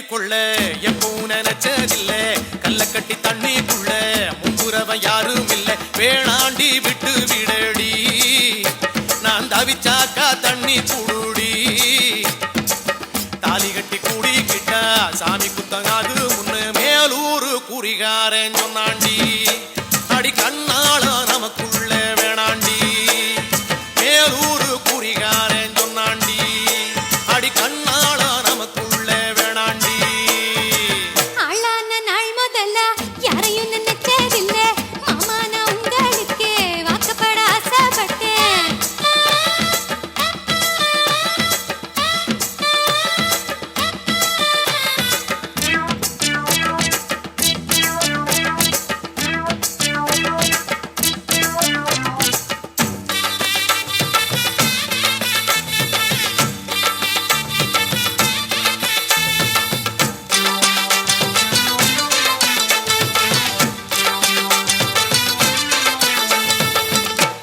கொள்ள எப்பவும் நினைச்சதில்ல கல்ல கட்டி தண்ணிக்குள்ள முங்குறவன் யாரும் இல்ல வேணாண்டி விட்டு விடடி நான் தவிச்சாக்கா தண்ணி குடுடி தாலி கட்டி கூடிக்கிட்டா சாமி குத்தங்காது முன்னு மேலூரு குறிகாரன் சொன்னாண்டி அடி கண்ணால நமக்குள்ள வேணாண்டி மேலூரு குறிகாரன் சொன்னாண்டி அடி கண்ணால நமக்குள்ள வேணாண்டி ஆளான நாள் முதல்ல யாரையும் நினைச்சதில்ல மாமா நான் உங்களுக்கு வாக்கப்பட ஆசைப்பட்டேன்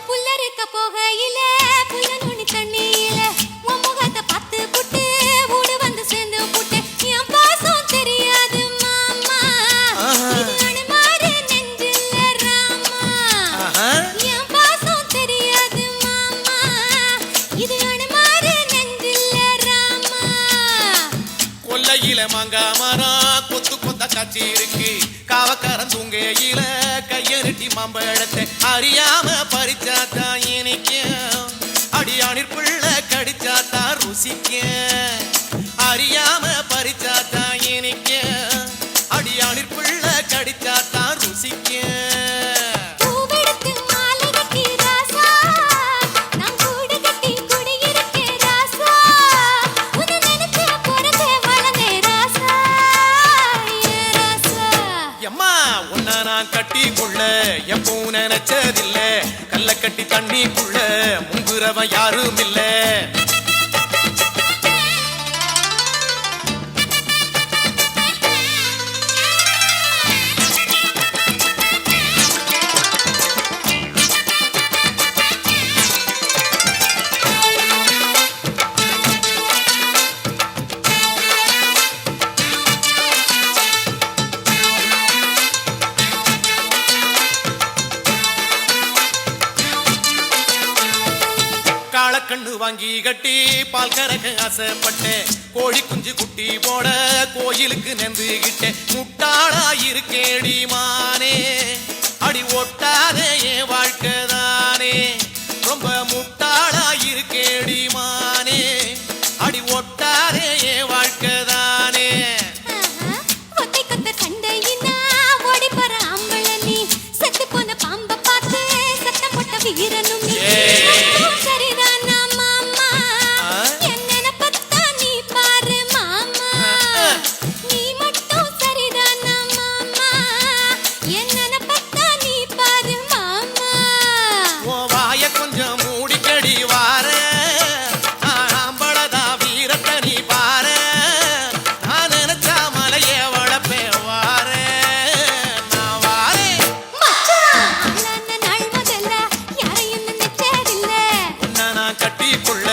புல்லறுக்க போகையில புல்ல நுனி தண்ணியில உன் முகத்தை பார்த்து புட்டு ஊடு வந்து சேர்ந்து புட்டு என் பாசம் தெரியாது மாமா இது அனுமாரு நெஞ்சில்ல ராமா என் பாசம் தெரியாது மாமா இது அனுமாரு நெஞ்சில்ல ராமா கொல்லையில மாங்கா மரம் கொத்து கொத்த காட்சி இருக்கு காவக்காரன் தூங்கையில கையெருட்டி மாம்பழத்தை அறியாம பறிச்சாத்தா இனிக்கும் அடியானிற் பிள்ளை கடிச்சாத்தா ருசிக்கும் அறியாம பறிச்சாத்தா இனிக்கும் அடியானிற் பிள்ளை கடிச்சாத்தா ருசிக்கும் பூவெடுத்து மாலை கட்டி ராசா நான் கூடு கட்டி குடியிருக்கே ராசா உன்னை நினைச்சே பிறந்தே வளர்ந்தே ராசா ஏ ராசா எம்மா உன்னை நான் கட்டி கொள்ள எப்பவும் நினைச்சதில்ல கல்ல கட்டி தண்ணிக்குள்ள முங்குறவன் யாரும் இல்ல காளக்கண்ணு வாங்கி கட்டி பால் கறக்க ஆசைப்பட்டேன் கோழி குஞ்சு குட்டி போட கோயிலுக்கு நெந்துகிட்டேன் முட்டாளா இருக்கேடி மானே அடி ஒட்டாதே என் வாழ்க்கை தானே ரொம்ப முட்டாளா இருக்கேடி மானே அடி ஒட்டாதே என் வாழ்க்கை தானே ஒத்தை கொத்த சண்டையினா ஓடி போற ஆம்பள நீ செத்து போன பாம்ப பார்த்து சத்தம் போட்ட வீரனும் நீ சரிதானா மாமா என்ன பத்தா நீ பாரு மாமா நீ மட்டும் சரிதானா மாமா என்ன பத்தா நீ பாரு மாமா உன் வாய கொஞ்சம் மூடிக்கடி வார ஆம்பளதா வீரத்தை நீ பார நான் நினைச்சா மலைய வளப்பே வார நான் வாரேன் மச்சான் ஆளான நாள் முதல்ல யாரையும் நினைச்சதில்ல உன்னை நான் கட்டி கொள்ள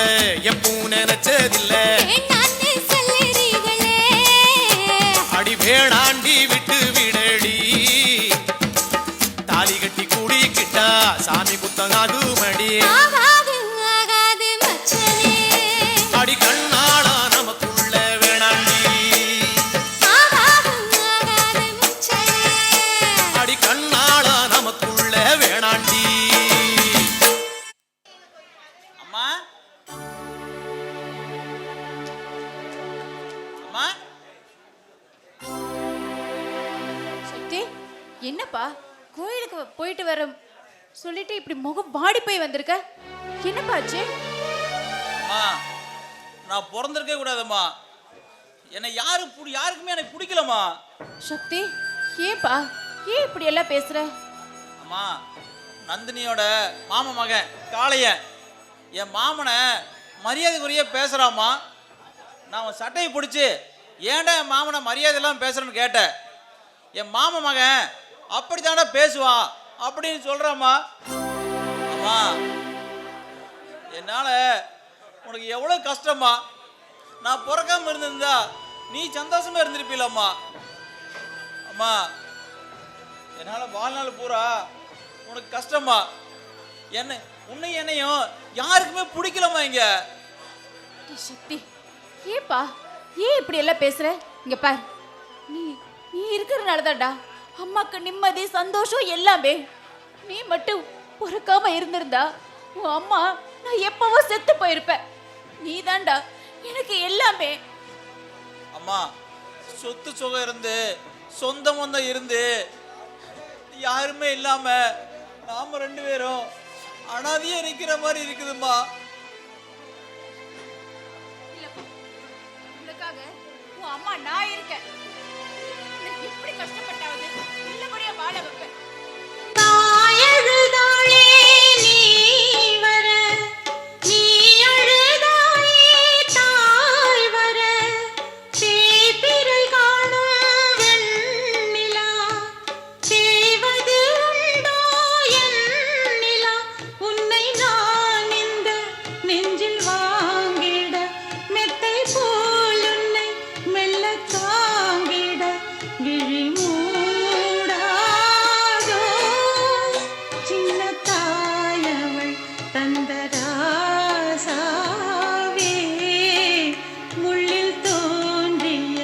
எப்பவும் நினைச்சதில்ல வேண்டான்னு சொல்லுறீங்களே அடி வேணாண்டி விட்டு விடடி தாலி கட்டி கூடிக்கிட்டா சாமி குத்தங்காது மடி ஆகாது ஆகாது மச்சனே அடி கண்ணாளா நமக்குள்ள வேணாண்டி ஆகாது ஆகாது மச்சனே அடி கண்ணாளா நமக்குள்ள வேணாண்டி அம்மா அம்மா சக்தி என்னப்பா கோயிலுக்கு போயிட்டு வர சொல்லிட்டு இப்படி முகம் வாடி போய் வந்திருக்க என்னப்பா ஆச்சு அம்மா நான் பிறந்திருக்கே கூடாதம்மா என்னை யாருக்குமே எனக்கு பிடிக்கலம்மா சக்தி ஏன்பா ஏன் இப்படி எல்லாம் பேசுற அம்மா நந்தினியோட மாமன் மகன் காளையன் என் மாமனை மரியாதைக்குரிய பேசுகிறாம்மா நான் அவன் சட்டையை பிடிச்சி ஏன்டா என் மாமனை மரியாதையெல்லாம் பேசுகிறேன்னு கேட்டேன் என் மாமன் மகன் அப்படித்தாண்டா பேசுவான் அப்படின்னு சொல்கிறாம்மா அம்மா என்னால் உனக்கு எவ்வளோ கஷ்டமா நான் பிறக்காம இருந்திருந்தா நீ சந்தோஷமா இருந்திருப்பீல அம்மா. அம்மா, என்னால வாழ்நாள் பூரா உனக்கு கஷ்டமா. என்ன உன்னையும் என்னையும் யாருக்குமே பிடிக்கலம்மா இங்க. டேய் சக்தி, ஏப்பா ஏன் இப்படி எல்லாம் பேசுற? இங்க பார், நீ நீ இருக்கிறனால தான்டா அம்மாக்கு நிம்மதி சந்தோஷம் எல்லாமே. நீ மட்டும் பொறுக்காம இருந்திருந்தா உன் அம்மா நான் எப்பவோ செத்து போயிருப்பேன். நீ தான்டா எனக்கு எல்லாமே. அம்மா, சொத்து சுகம் இருந்து சொந்த மொந்தம் இருந்து யாருமே இல்லாம நாம 2 பேரும் அனாதையா நிக்கிற மாதிரி இருக்குதும்மா. இல்லப்பா, உனக்காக உன் அம்மா நான் இருக்கேன். உன்னை எப்படி கஷ்டப்பட்டாவது நல்லபடியா வாழ வைப்பேன். தாயழுதாளே நீ வர, நீ அழுதாயே தாய் வர, தேய்பிறை காணும் வெண்ணிலா, தேவது உண்டோ என் நிலா, உன்னை நான் இந்த நெஞ்சில் வாங்கிட, மெத்தை போல் உன்னை மெல்ல தாங்கிட, விழி மூடாதோ சின்ன தாயவள் தந்த ராசாவே, முள்ளில் தோன்றிய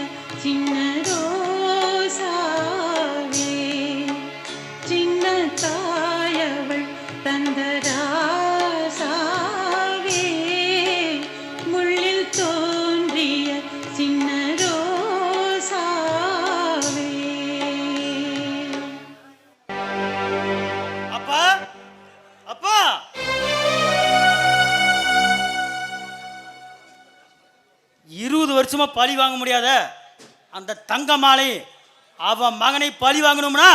சின்ன ரோசாவே, சின்ன தாயவள் தந்த ராசாவே, முள்ளில் தோன்றிய சின்ன ரோசாவே. அப்பா அப்பா 20 வருஷமா பழி வாங்க முடியாத அந்த தங்க மாலை அவன் மகனை பழி வாங்கணும்னா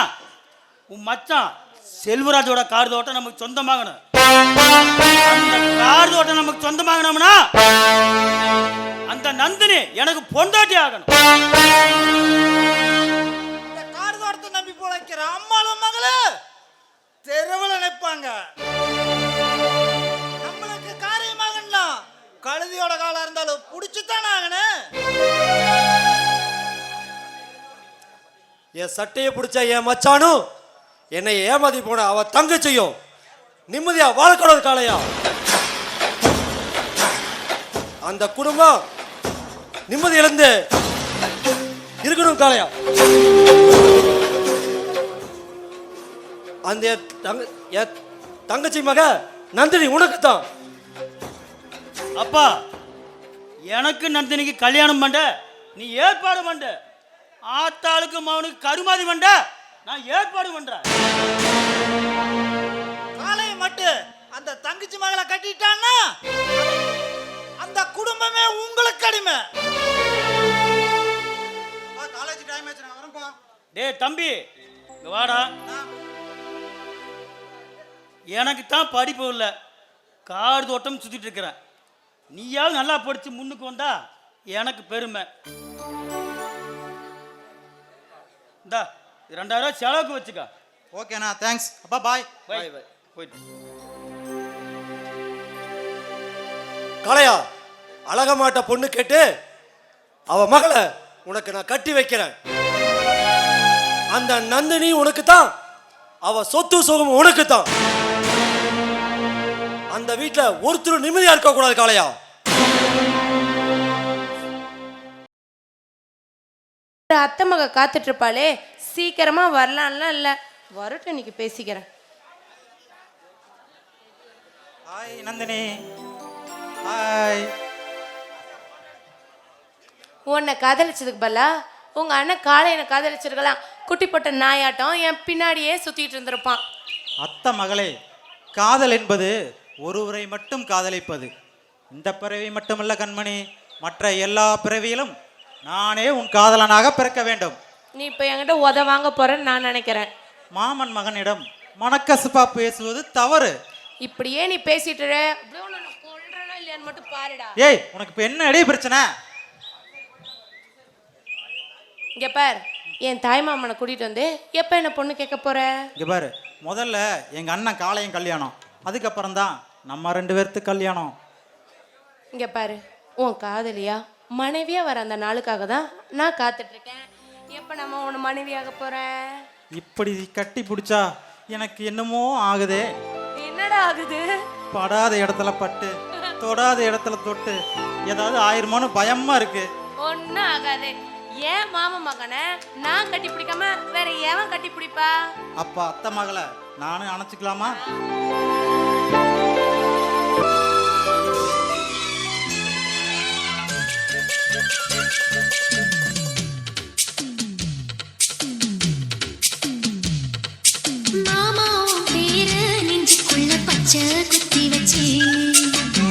உன் மச்சான் செல்வராஜோட கார் தோட்டம் நமக்கு சொந்தமாகணும். அந்த கார் தோட்டம் நமக்கு சொந்தமாகணும்னா அந்த நந்தினி எனக்கு பொண்டாட்டி ஆகணும். இந்த காடு தோட்டத்தை நம்பி போலைக்கிற அம்மாளும் மகளு தெருவில் நிற்பாங்க. நம்மளுக்கு காரியமாகனா கழுதியோட காலம் இருந்தாலும் பிடிச்சுத்தானே ஆகணும். என் சட்டையை பிடிச்ச என் மச்சானும் என்னை ஏமாத்தி போன அவ தங்கச்சியும் நிம்மதியா வாழக்கூடாது காளையா. அந்த குடும்பம் நிம்மதி இழந்து இருக்கணும் காளையா. அந்த என் தங்கச்சி மக நந்தினி உனக்கு தான். அப்பா, எனக்கு நந்தினிக்கு கல்யாணம் பண்ண நீ ஏற்பாடு பண்ண. ஆத்தாளுக்கு மவனுக்கு கருமாதி பண்ண நான் ஏற்பாடு பண்றேன். காலையை மட்டும் அந்த தங்கச்சி மகளை கட்டிட்டான்னா அந்த குடும்பமே உங்களுக்கு அடிமை. காலேஜ் டைம் ஆச்சு, நான் வரேன்ப்பா. டேய் தம்பி, இங்க வாடா. எனக்கு தான் படிப்பு இல்லை, காடு தோட்டம் சுத்திட்டு இருக்கிறேன். நீயாவது நல்லா படிச்சு முன்னுக்கு வந்தா எனக்கு பெருமை. இந்தா 2000 செலவுக்கு வச்சுக்க. ஓகேண்ணா, தேங்க்ஸ். அப்பா பாய். பை போயிட்டு. காளையா, அழகமாட்ட பொண்ணு கேட்டு அவ மகளை உனக்கு நான் கட்டி வைக்கிறேன். அந்த நந்தினி உனக்கு தான், அவ சொத்து சுகம் உனக்கு தான். அந்த வீட்டுல ஒருத்தர் நிம்மதியா இருக்க கூடாது காளையா. அத்தை மக காத்துட்டு இருப்பாளே, சீக்கிரமா வரலான்லாம் இல்லை, வரட்டும், இன்னைக்கு பேசிக்கிறேன். ஹாய் நந்தினி. ஹாய். உன்னை காதலிச்சதுக்கு பதிலா உங்க அண்ணன் காளையனை காதலிச்சிருக்கலாம். குட்டி போட்ட நாயாட்டம் என் பின்னாடியே சுத்திட்டு இருந்திருப்பான். அத்த மகளே, காதல் என்பது ஒருவரை மட்டும் காதலிப்பது. இந்த பிறவி மட்டுமல்ல கண்மணி, மற்ற எல்லா பிறவியிலும் நானே உன் காதலனாக பிறக்க வேண்டும். நீ இப்போ என்கிட்ட உத வாங்க போறேன்னு நான் நினைக்கிறேன். மாமன் மகனிடம் மனக்கசுப்பா பேசுவது தவறு. இப்படியே நீ பேசிட்டு இரு. அப்படியே உன்னை நான் கொல்றேனா இல்லையான்னு மட்டும் பாருடா. ஏய், உனக்கு இப்போ என்ன அடி பிரச்சனை? இங்க பார், என் தாய் மாமனை கூட்டிட்டு வந்து எப்ப என்ன பொண்ணு கேட்க போற? இங்க பாரு, முதல்ல எங்க அண்ணன் காளையன் கல்யாணம், அதுக்கப்புறம் தான் நம்ம 2 பேர்த்து கல்யாணம். இங்க பாரு, உன் காதலியா மனைவியா வர அந்த நாளுக்காக தான் நான் காத்துட்டு இருக்கேன். எப்ப நம்ம உன்னை மனைவியாக போறேன்? இப்படி கட்டி பிடிச்சா எனக்கு என்னமோ ஆகுதே. என்னடா ஆகுது? படாத இடத்துல பட்டு தொடாத இடத்துல தொட்டு ஏதாவது ஆயிருமோன்னு பயமா இருக்கு. ஒன்னும் ஆகாது. ஏன் மாமா மகனை நான் கட்டி பிடிக்காம வேற எவன் கட்டி பிடிப்பா? அப்ப அத்தை மகளை நானும் அணைச்சிக்கலாமா?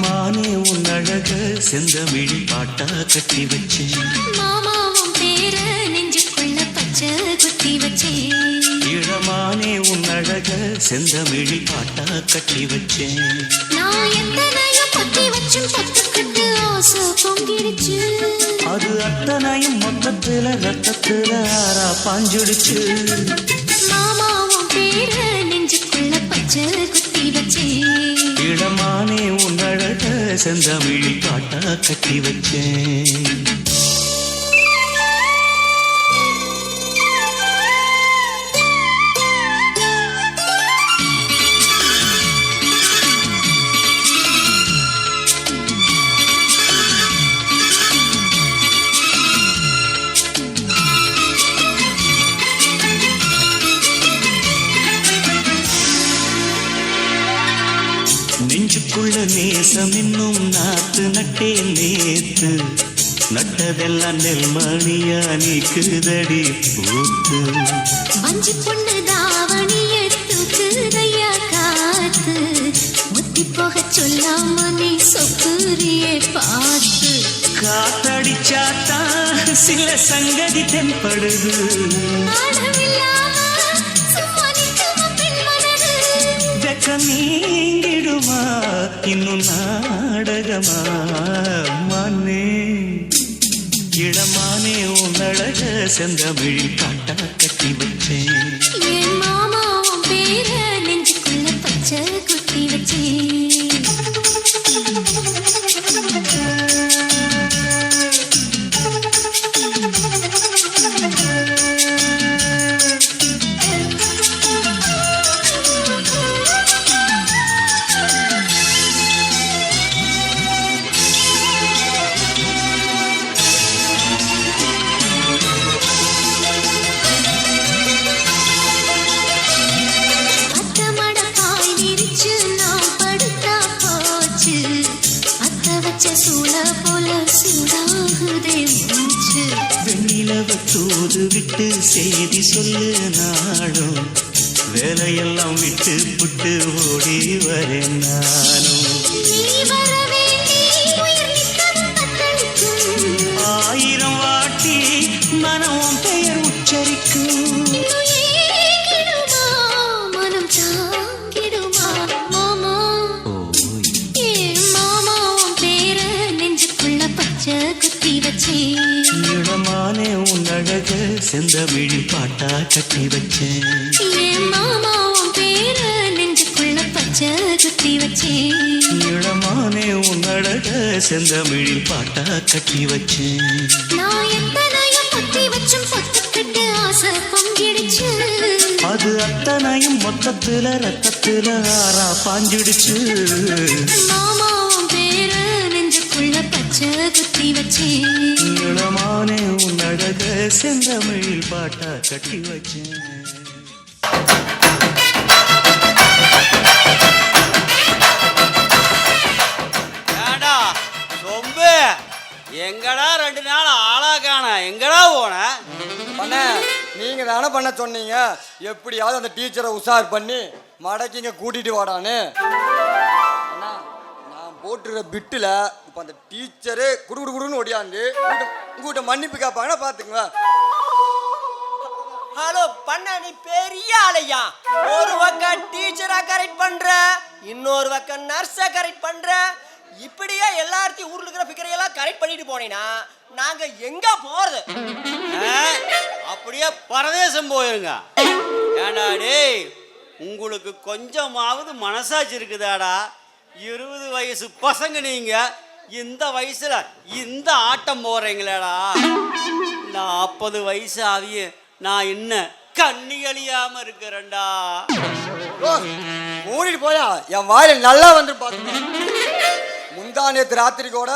மானே உன் அழக செந்தமிழி பாட்டா கட்டி வச்சேன். மாமாவும் பேர நெஞ்சுக்குள்ள பச்சை குத்தி வச்சேன். இளமானே உன் அழக செந்தமிழி பாட்டா கட்டி வச்சேன். நான் எத்தனையும் பத்தி வச்சும் பத்துக்கிட்டு ஆசை பொங்கிடுச்சு. அது அத்தனையும் மொத்தத்துல ரத்தத்துல ஆறா பாஞ்சுடுச்சு. மாமாவும் பேர நெஞ்சுக்குள்ள பச்சை குத்தி வச்சேன். இளமானே உன் அழக செந்தமிழி பாட்டா கட்டி வச்சேன். நெஞ்சுக்குள்ள நேசம் இன்னும் நாத்து நட்டே நேத்து. நட்டதெல்லாம் நெல்மணியா நீக்குதடி பூத்து. வஞ்சி பொண்ணு தாவணிய தூக்குதையா காத்து. முத்தி போக சொல்லாம நீ சொப்புரியே பார்த்து. காத்தடிச்சாத்தான் சில சங்கதி தென்படுது. நீங்கிடுமா இன்னும் நாடகமா மானே. இளமானே உன் அழக செந்தமிழி பாட்டா கட்டி வச்சேன். என் மாமாவும் பேர நெஞ்சுக்குள்ள பச்சை குத்தி வச்சேன். தூது விட்டு செய்தி சொல்லு நாடும். வேலையெல்லாம் விட்டு புட்டு ஓடி வரேன் நானும். ஆயிரம் வாட்டி மனம் பெயர் உச்சரிக்கும். மனம் தாங்கிடுமா மாமா? மாமாவும் பேர நெஞ்சுக்குள்ள பச்சை குத்தி வச்சேன். இளமானே உன் அழக செந்தமிழி பாட்டா கட்டி வச்சேன். என் மாமாவும் பேர நெஞ்சுக்குள்ள பச்சை குத்தி வச்சேன். இளமானே உன் அழக செந்தமிழி பாட்டா கட்டி வச்சேன். நான் எத்தனையும் பத்தி வச்சும் பத்துக்கிட்டு ஆசை பொங்கிடுச்சு. அது அத்தனையும் மொத்தத்துல ரத்தத்துல ஆறா பாஞ்சிடுச்சு. மாமாவும் பேர நெஞ்சுக்குள்ள பச்சை குத்தி வச்சேன். இளமானே உன் அழக செந்தமிழ் பாட்டா கட்டி வச்சேன். ஏண்டா ரொம்ப எங்கடா 2 நாள் ஆளா காண எங்கடா போன? பண்ண நீங்க தானே பண்ண சொன்னீங்க எப்படியாவது அந்த டீச்சரை உஷார் பண்ணி மடக்கிங்க கூட்டிட்டு வாடான்னு. அண்ணா நான் போட்டுற பிட்டுல இப்போ அந்த டீச்சரு குடுன்னு ஒடியாந்து உங்ககிட்ட மன்னிப்பு கேட்பாங்கன்னா பார்த்துக்குங்க. ஹலோ பண்ண நீ பெரிய ஆளையா? ஒரு பக்கம் டீச்சரா கரெக்ட் பண்ற, இன்னொரு பக்கம் நர்ஸா கரெக்ட் பண்ற. இப்படியே எல்லாத்தையும் ஊர்ல இருக்கிற பிக்கரையெல்லாம் கரெக்ட் பண்ணிட்டு போனீங்கன்னா நாங்க எங்க போறது? அப்படியே பரதேசம் போயிருங்க. ஏண்டா டேய், உங்களுக்கு கொஞ்சமாவது மனசாட்சி இருக்குதாடா? 20 வயசு பசங்க நீங்க இந்த வயசுல இந்த ஆட்டம் போறீங்களேடா 40 வயசு ஆகிய நான் என்ன கண்ணி அழியாம இருக்கிறேன்டா. மூடிட்டு போயா, என் வாயில நல்லா வந்து பார்த்து. முந்தா நேத்து ராத்திரி கூட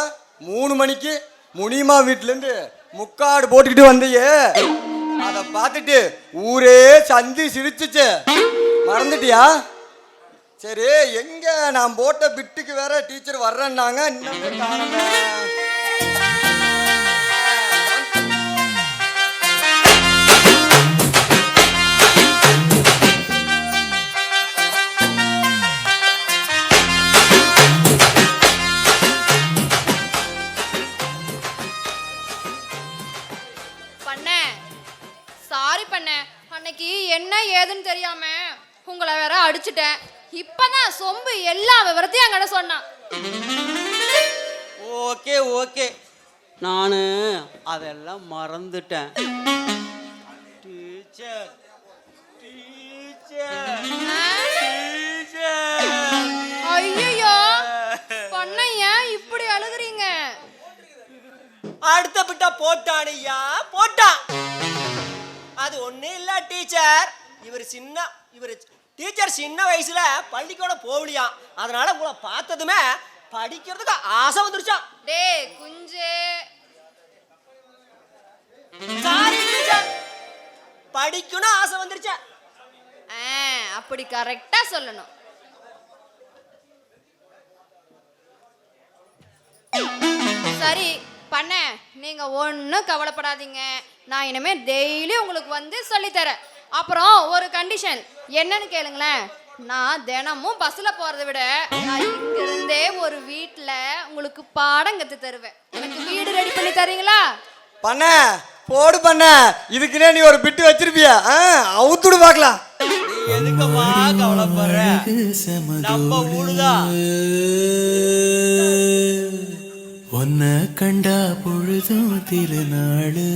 3 மணிக்கு முனிமா வீட்டுல இருந்து முக்காடு போட்டுக்கிட்டு வந்தியே, அதை பார்த்துட்டு ஊரே சந்தி சிரிச்சுச்சு. மறந்துட்டியா? சரி, எங்க நான் போட்ட பிட்டுக்கு வேற டீச்சர் வர்றேன்னாங்க, இன்னுமே காணோமே. பண்ணே சாரி பண்ணே, அன்னைக்கு என்ன ஏதுன்னு தெரியாம உங்களை வேற அடிச்சுட்டேன். இப்பதான் சொம்பு எல்லா விவரத்தையும் என்கிட்ட சொன்னான். ஓகே ஓகே, நான் அதெல்லாம் மறந்துட்டேன். டீச்சர் டீச்சர் ஐயோ பண்ண, ஏன் இப்படி அழுகுறீங்க? அடுத்த பிட்டா போட்டானையா போட்டான். அது ஒண்ணு இல்ல டீச்சர், இவர் டீச்சர் சின்ன வயசுல பள்ளிக்கூடம் போகலையா, அதனால உங்களை பார்த்ததுமே படிக்கிறதுக்கு ஆசை வந்துருச்சா. டேய் குஞ்சே, சாரி டீச்சர், படிக்கணும் ஆசை வந்துருச்சா. அப்படி கரெக்டா சொல்லணும். சரி பண்ண, நீங்க ஒன்றும் கவலைப்படாதீங்க, நான் இனிமே டெய்லி உங்களுக்கு வந்து சொல்லித்தரேன். அப்புறம் ஒரு கண்டிஷன் என்னன்னு கேளுங்களேன். நான் தினமும் பஸ்ல போறதை விட நான் இங்க இருந்தே ஒரு வீட்டுல உங்களுக்கு பாடம் கத்து தருவேன். எனக்கு வீடு ரெடி பண்ணி தரீங்களா? பண்ண போடு பண்ண, இதுக்குன்னே நீ ஒரு பிட்டு வச்சிருப்பியா? அவுத்துடு பார்க்கலாம். நீ எதுக்குமா கவலைப்படுற? நம்ம ஊடுதான். உன்னை கண்டா பொழுதும் திருநாளு,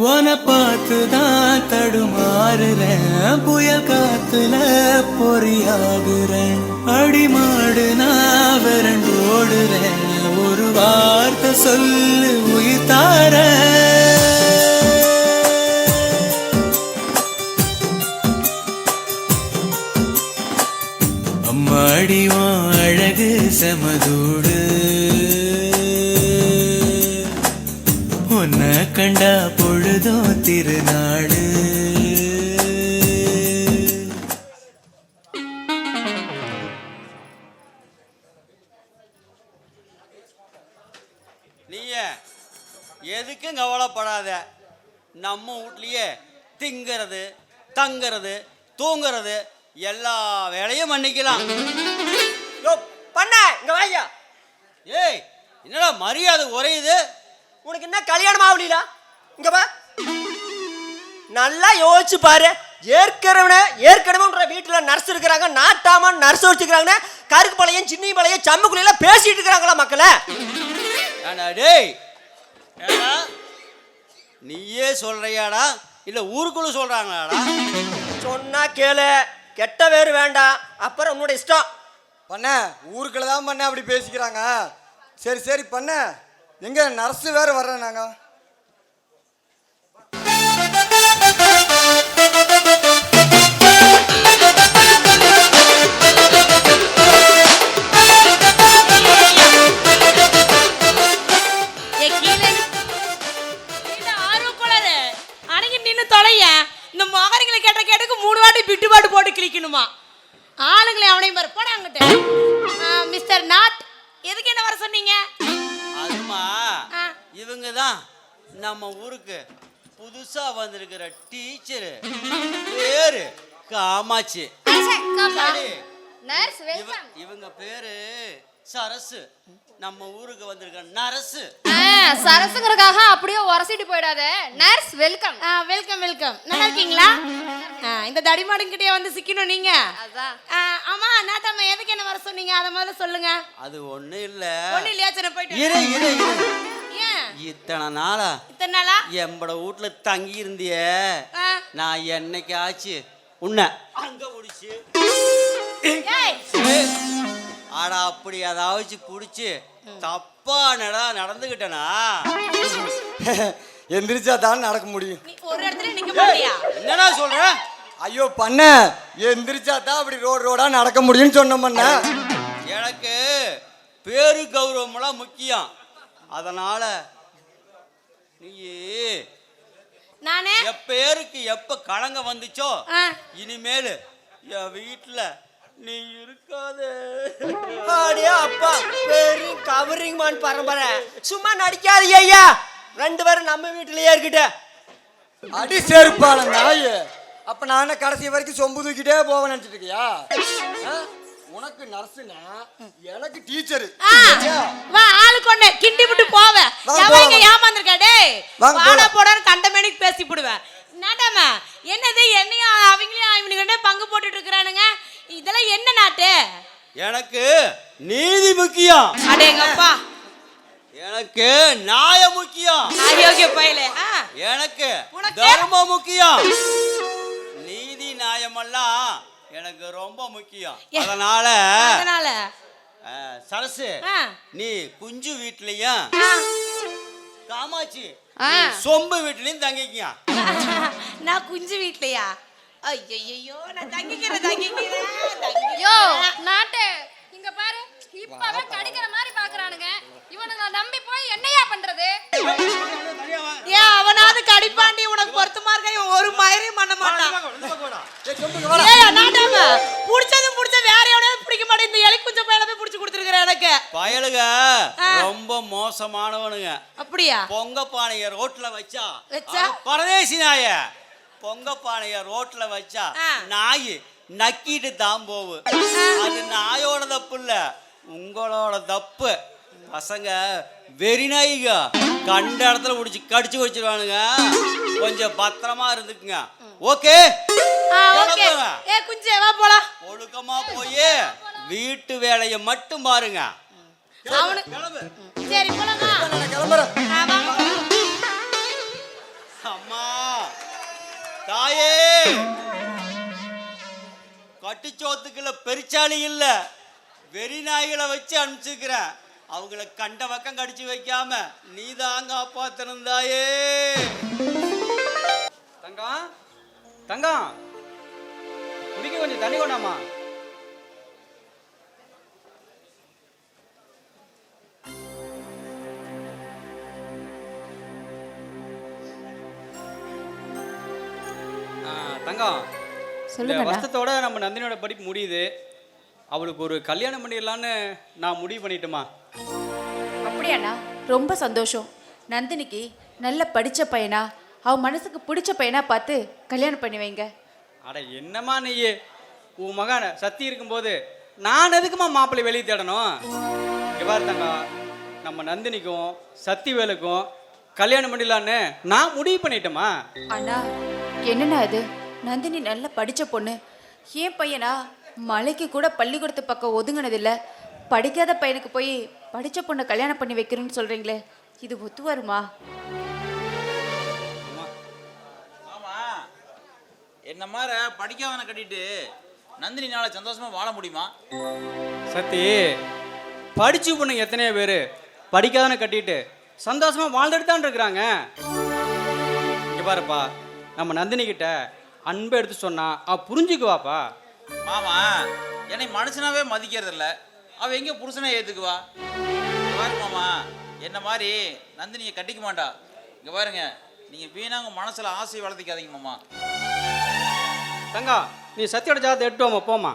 உன பார்த்துதான் தடுமாறுறேன், புயல் காத்துல பொறியாகுறேன், அடிமாடு நான் விரண்டோடுறேன், ஒரு வார்த்தை சொல்லு உயிர் தார. அம்மாடிவான் அழகு செமதூடு, உன்னை கண்டா பொழுதோ திருநாடு. நீய எதுக்கும் கவலைப்படாத, நம்ம வீட்லயே திங்கிறது தங்கிறது தூங்குறது எல்லா வேலையும் பண்ணிக்கலாம். பண்ண இங்க வாயா. ஏய் என்னடா மரியாதை குறையுது? உனக்கு என்ன கல்யாணம் ஆகலீங்களா? இங்க வா, நல்லா யோசிச்சு பாரு. ஏற்கனவே வீட்டுல நர்ஸ் இருக்கிறாங்க, நாட்டாம நர்ஸ் வச்சுக்கிறாங்க, கருக்கு பாளையம் சின்ன பாளையம் சம்முக்குள்ள பேசிட்டு இருக்கிறாங்களா மக்களை? டேய் நீயே சொல்றியாடா இல்ல ஊருக்குள்ள சொல்றாங்களாடா? சொன்னா கேளு, கெட்ட வேறு வேண்டாம், அப்புறம் உன்னோட இஷ்டம். பண்ண ஊருக்குள்ள தான் பண்ண அப்படி பேசிக்கிறாங்க. சரி சரி பண்ண, எங்க நர்ஸ் வேற வர்றேன் நாங்க. இந்த மகரிகளை கேட்ட கேட்டுக்கு 3 வாட்டி பிட்டு பாட்டு போட்டு கிளிக்கணுமா? ஆளுங்களை அவனையும் பாரு போட அங்கிட்ட. மிஸ்டர் நாட், எதுக்கு என்ன வர சொன்னீங்க? அதுமா இவங்க தான் நம்ம ஊருக்கு புதுசா வந்திருக்கிற டீச்சர், பேரு காமாட்சி. இவங்க பேரு சரசு, நம்ம ஊருக்கு வந்திருக்க நரசு. சரசுங்கிறதுக்காக அப்படியே உரசிட்டு போயிடாத. Nurse welcome. Welcome welcome. நல்லா இருக்கீங்களா? இந்த தடிமாடுங்கிட்டே வந்து சிக்கணும் நீங்க. ஆமா நாட்டாம எதுக்கு என்ன வர சொன்னீங்க? அதை முதல்ல சொல்லுங்க. அது ஒண்ணு இல்ல. ஒண்ணு இல்லையா? சரி போயிட்டு இரு. ஏன் இத்தனை நாளா எம்பட வீட்டுல தங்கி இருந்திய, நான் என்னைக்கு ஆச்சு உன்னை அங்க முடிச்சு ஆட அப்படி அதாவச்சு பிடிச்சி தப்பா நடந்துக்கிட்டனா எந்திரிச்சா தான் நடக்க முடியும். நீ ஒரு இடத்துல நிக்க மாட்டியா? என்னடா சொல்ற? ஐயோ பண்ண, எந்திரிச்சா தான் அப்படி ரோடா நடக்க முடியும்னு சொன்னோம்ண்ண. எனக்கு பேரு கௌரவம்லாம் முக்கியம். அதனால நீ நானே பேருக்கு எப்ப கலங்க வந்துச்சோ இனிமேல் என் வீட்டுல நீ இருக்காதே. அப்பா பெரிய கவரிங் மான் பரம்பரை, சும்மா நடிக்காதீங்க ஐயா. 2 பேரும் நம்ம வீட்டிலேயே இருக்கிட்ட அடி செருப்பான நாய். அப்ப நானே கடைசி வரைக்கும் சொம்பு தூக்கிட்டே போவேன் நினைச்சிட்டு இருக்கியா? உனக்கு நர்ஸுனா எனக்கு டீச்சர். வா ஆளு கொண்டே கிண்டி விட்டு போவே. எவங்க ஏமாந்துருக்கா டேய்? வாடா போடான்னு கண்டமேனிக்கு பேசி போடுவேன். நாடாமா என்னது என்னையும் அவங்களையும் இவனுக்கிட்ட பங்கு போட்டுட்டு இருக்கறானுங்க. இதெல்லாம் என்ன நாட்டு? எனக்கு நீதி முக்கியம். அடேங்கப்பா. எனக்கு நியாயம் முக்கியம். அயோக்கிய பயலே. எனக்கு தர்மம் முக்கியம். நீதி நியாயமெல்லாம் எனக்கு ரொம்ப முக்கியம். அதனால சரசு நீ குஞ்சு வீட்லயும் காமாட்சி சொம்பு வீட்லயும் தங்கிக்கியா. நான் குஞ்சு வீட்லயா? ஐயோ நான் தங்கிக்கிறேன். யோ நாட்டே இங்க பாரு, இப்பவே கடிக்கிற மாதிரி பாக்குறானுங்க. இவனுங்க நம்பி போய் என்னையா பண்றது? ஏன் அவனாவது கடிப்பாண்டி உனக்கு பொருத்தமா இருக்க? இவன் ஒரு மயிரையும் பண்ண மாட்டான். ஏய் நாட்டாம புடிச்ச வேற எவனையும் பிடிக்க மாட்டேன். இந்த எலி குஞ்ச பயல போய் புடிச்சு கொடுத்துருக்கற எனக்கு. பயலுக ரொம்ப மோசமானவனுங்க. அப்படியா? பொங்க பானைய ரோட்ல வச்சா பரதேசி நாய. பொங்க பானைய ரோட்ல வச்சா நாய் நக்கிட்டு தான் போவு. அது நாயோட தப்பு இல்ல, உங்களோட தப்பு. பசங்க வெறி நாய்க கண்ட இடத்துல பிடிச்சி கடிச்சு வச்சிருவானுங்க. கொஞ்சம் பத்திரமா இருந்துக்குங்க. ஓகே ஏ குஞ்சே வா போலாம். ஒழுக்கமா போய் வீட்டு வேலையை மட்டும் பாருங்க. சரி போலாமா? அம்மா தாயே, கட்டுச்சோத்துக்குள்ள பெருச்சாளி இல்ல, வெறி நாய்களை வச்சு அனுப்பிச்சுக்கிறேன். அவங்கள கண்ட பக்கம் கடிச்சு வைக்காம நீ தான் காப்பாத்தணும் தாயே. தங்கம் குடிக்க கொஞ்சம் தண்ணி கொண்டாமா. தங்கம், வருஷத்தோட நம்ம நந்தினியோட படிப்பு முடியுது. அவளுக்கு ஒரு கல்யாணம் பண்ணிடலான்னு நான் முடிவு பண்ணிட்டேமா. அப்படியாண்ணா? ரொம்ப சந்தோஷம். நந்தினிக்கு நல்ல படித்த பையனா, அவன் மனசுக்கு பிடிச்ச பையனா பார்த்து கல்யாணம் பண்ணி வைங்க. அட என்னம்மா நீ, உன் மகன் சத்தி இருக்கும்போது நான் எதுக்குமா மாப்பிள்ளை வெளியே தேடணும்? எவ்வாறு தங்கம், நம்ம நந்தினிக்கும் சத்திவேலுக்கும் கல்யாணம் பண்ணிடலான்னு நான் முடிவு பண்ணிட்டேமா. அண்ணா என்னண்ணா இது? நந்தினி நல்ல படித்த பொண்ணு. ஏன் பையனா மலைக்கு கூட பள்ளிக்கூடத்து பக்கம் ஒதுங்கினதில்லை. படிக்காத பையனுக்கு போய் படித்த பொண்ணை கல்யாணம் பண்ணி வைக்கிறேன்னு சொல்கிறீங்களே, இது ஒத்து வருமா? என்ன மாதிரி படிக்காதவனை கட்டிட்டு நந்தினினால சந்தோஷமா வாழ முடியுமா? சத்தி, படிச்சு பொண்ணுங்க எத்தனையோ பேர் படிக்காதவனை கட்டிட்டு சந்தோஷமா வாழ்ந்துட்டு தான் இருக்கிறாங்க. இங்க பாருப்பா, நம்ம நந்தினி கிட்ட அன்பை எடுத்து சொன்னா அவ புரிஞ்சுக்குவாப்பா. மாமா என்னை மனுஷனாவே மதிக்கிறது இல்ல, அவ எங்க புருஷனை ஏத்துக்குவா? பாரு மாமா, என்ன மாதிரி நந்தினியை கட்டிக்க மாட்டா. இங்க பாருங்க, நீங்க வீணாங்க மனசுல ஆசையை வளர்த்திக்காதீங்க மாமா. தங்கா, நீ சத்தியோட ஜாதத்தை எடுத்து வாமா. போமா,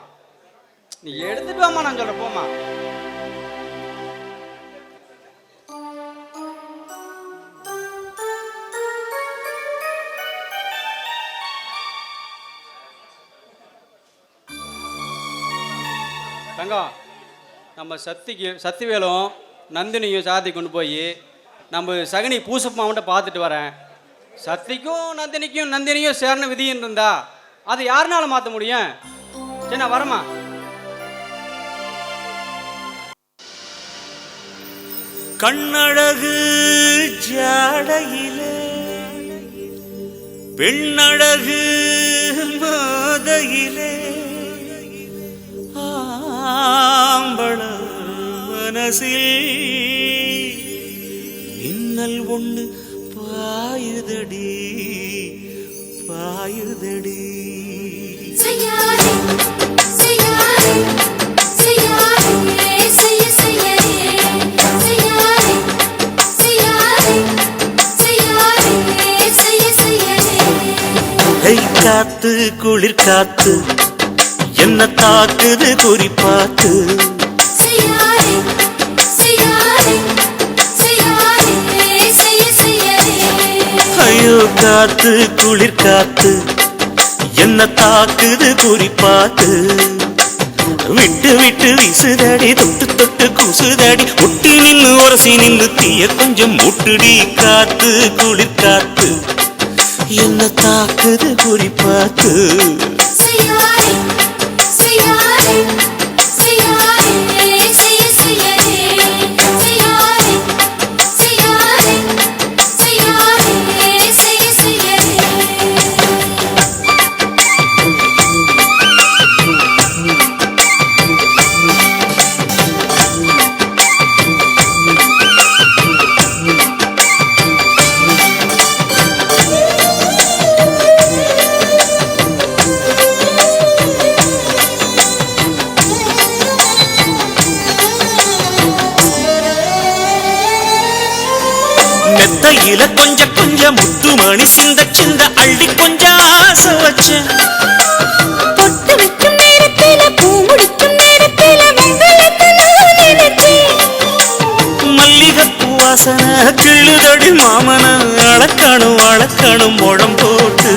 நீ எடுத்துட்டு வாமா, நான் சொல்றேன். போமா. தங்கம், நம்ம சத்திவேலும் நந்தினியும் சாதி கொண்டு போய் நம்ம சகனி பூசப்பாமட்ட பார்த்துட்டு வரேன். சத்திக்கும் நந்தினியும் சேர்ன விதின்னு இருந்தா அதை யாருனால மாற்ற முடியும்? சரி, நான் வரமா. கண்ணழகு ஜாடையிலே, பெண்ணழகு மாதையிலே, ஆம்பள மனசில் மின்னல் ஒண்ணு பாயுதடி பாயுதடி. காத்து குளிர் காத்து என்ன தாக்குது குறிப்பாத்து. ஐயோ காத்து குளிர் காத்து என்ன தாக்குது குறிப்பாத்து. விட்டு விட்டு வீசுதடி தொட்டு தொட்டு கூசுதடி ஒட்டி நின்னு உரசி நின்னு தீய கொஞ்சம் முட்டுடி. காத்து குளிர் காத்து என்ன தாக்குது குறிப்பாத்து. மெத்தையில கொஞ்சம் கொஞ்சம் முத்து மணி சிந்த சிந்த அள்ளி கொஞ்சம் ஆசை வச்சேன். பொட்டு வைக்கும் நேரத்தில பூ முடிக்கும் நேரத்தில உங்களுக்கு நான் நினைச்சேன். மல்லிகைப்பூ வாசனை கிள்ளுதடி மாமன அளக்கணும் அளக்கணும் முழம் போட்டு.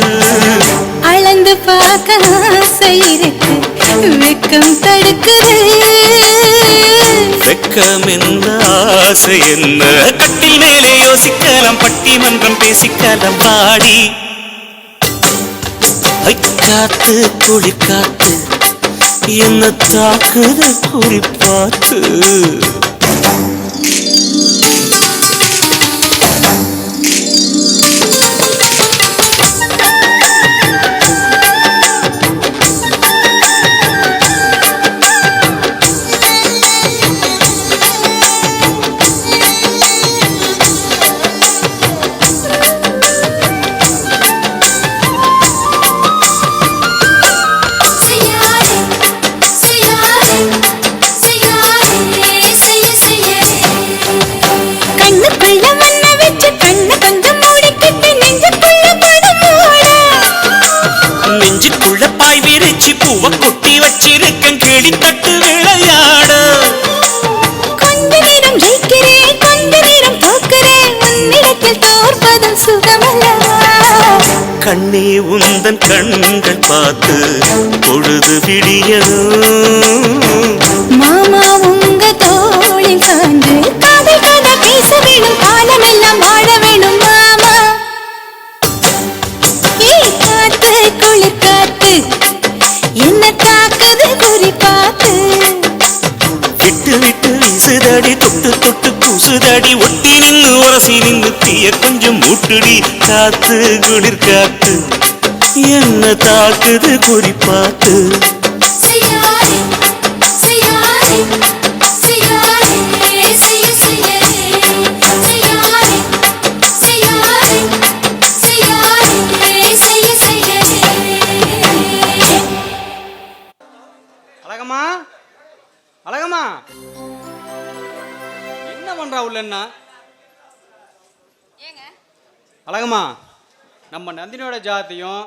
அளந்து பார்க்க ஆசை இருக்கு வெக்கம் தடுக்குது. வெக்கம் என்ன ஆசை என்ன கட்டில் மேலே யோசிக்கலாம் பட்டிமன்றம் பேசிக்கலாம் பாடி. காத்து குளிர் காத்து என்ன தாக்குது குறிப்பாத்து. நெஞ்சுக்குள்ள பாய் விரிச்சு பூவ கொட்டி வச்சிருக்கேன் கிளி தட்டு விளையாட. கொஞ்ச நேரம் ஜெயிக்கிறேன் கொஞ்ச நேரம் தோக்கிறேன் உன்னிடத்தில் தோற்பதும் சுகமல்லவா. கண்ணே உந்தன் கண்கள் பார்த்து பொழுது விடியதும். மாமா உங்க தோளில் சான்று காதல் கதை பேச வேணும் காலமெல்லாம் வாழ வேணும் மாமா. காத்து குளிர் காத்து என்ன தாக்குது குறிப்பாத்து. விட்டு விட்டு வீசுதடி தொட்டு தொட்டு கூசுதடி ஒட்டி நின்னு உரசி நின்னு தீய கொஞ்சம் மூட்டுடி. காத்து குளிர் காத்து என்ன தாக்குது குறிப்பாத்து. அழகம்மா அழகம்மா என்ன பண்றா உள்ளன்னா? அழகம்மா நம்ம நந்தினியோட ஜாத்தியும்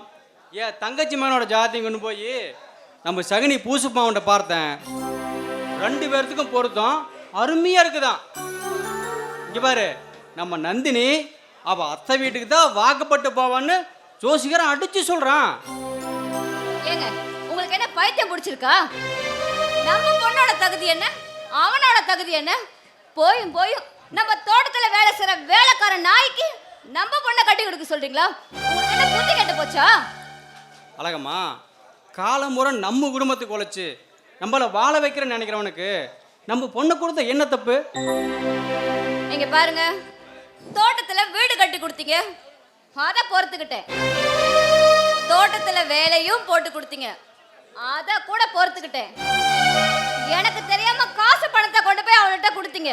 ஏன் தங்கச்சி மகனோட ஜாத்தியும் கொண்டு போய் நம்ம சகுனி பூசுப்பாவன்ட்ட பார்த்தேன். 2 பேர்த்துக்கும் பொருத்தம் அருமையா இருக்குதான். இங்க பாரு நம்ம நந்தினி அவ அத்தை வீட்டுக்கு தான் வாக்கப்பட்டு போவான்னு ஜோசிகரன் அடிச்சு சொல்றான். ஏங்க உங்களுக்கு என்ன பைத்தியம் பிடிச்சிருக்கா? நம்ம பொண்ணோட தகுதி என்ன அவனோட தகுதி என்ன? போயும் போயும் நம்ம தோட்டத்துல வேலை செய்யற வேலைக்காரன் நாய்க்கு நம்ம பொண்ணை கட்டி கொடுக்க சொல்றீங்களா? உங்களுக்கு என்ன புத்தி கெட்டு போச்சா? அழகம்மா காலமுறை நம்ம குடும்பத்துக்கு உழைச்சு நம்மள வாழ வைக்கிறேன்னு நினைக்கிறவனுக்கு நம்ம பொண்ணை கொடுத்த என்ன தப்பு? இங்க பாருங்க, தோட்டத்துல வீடு கட்டி கொடுத்தீங்க, அத பொறுத்துக்கிட்டேன். தோட்டத்துல வேலையும் போட்டு கொடுத்தீங்க, அத கூட பொறுத்துக்கிட்டேன். எனக்கு தெரியாம காசு பணத்தை கொண்டு போய் அவள்கிட்ட கொடுத்தீங்க,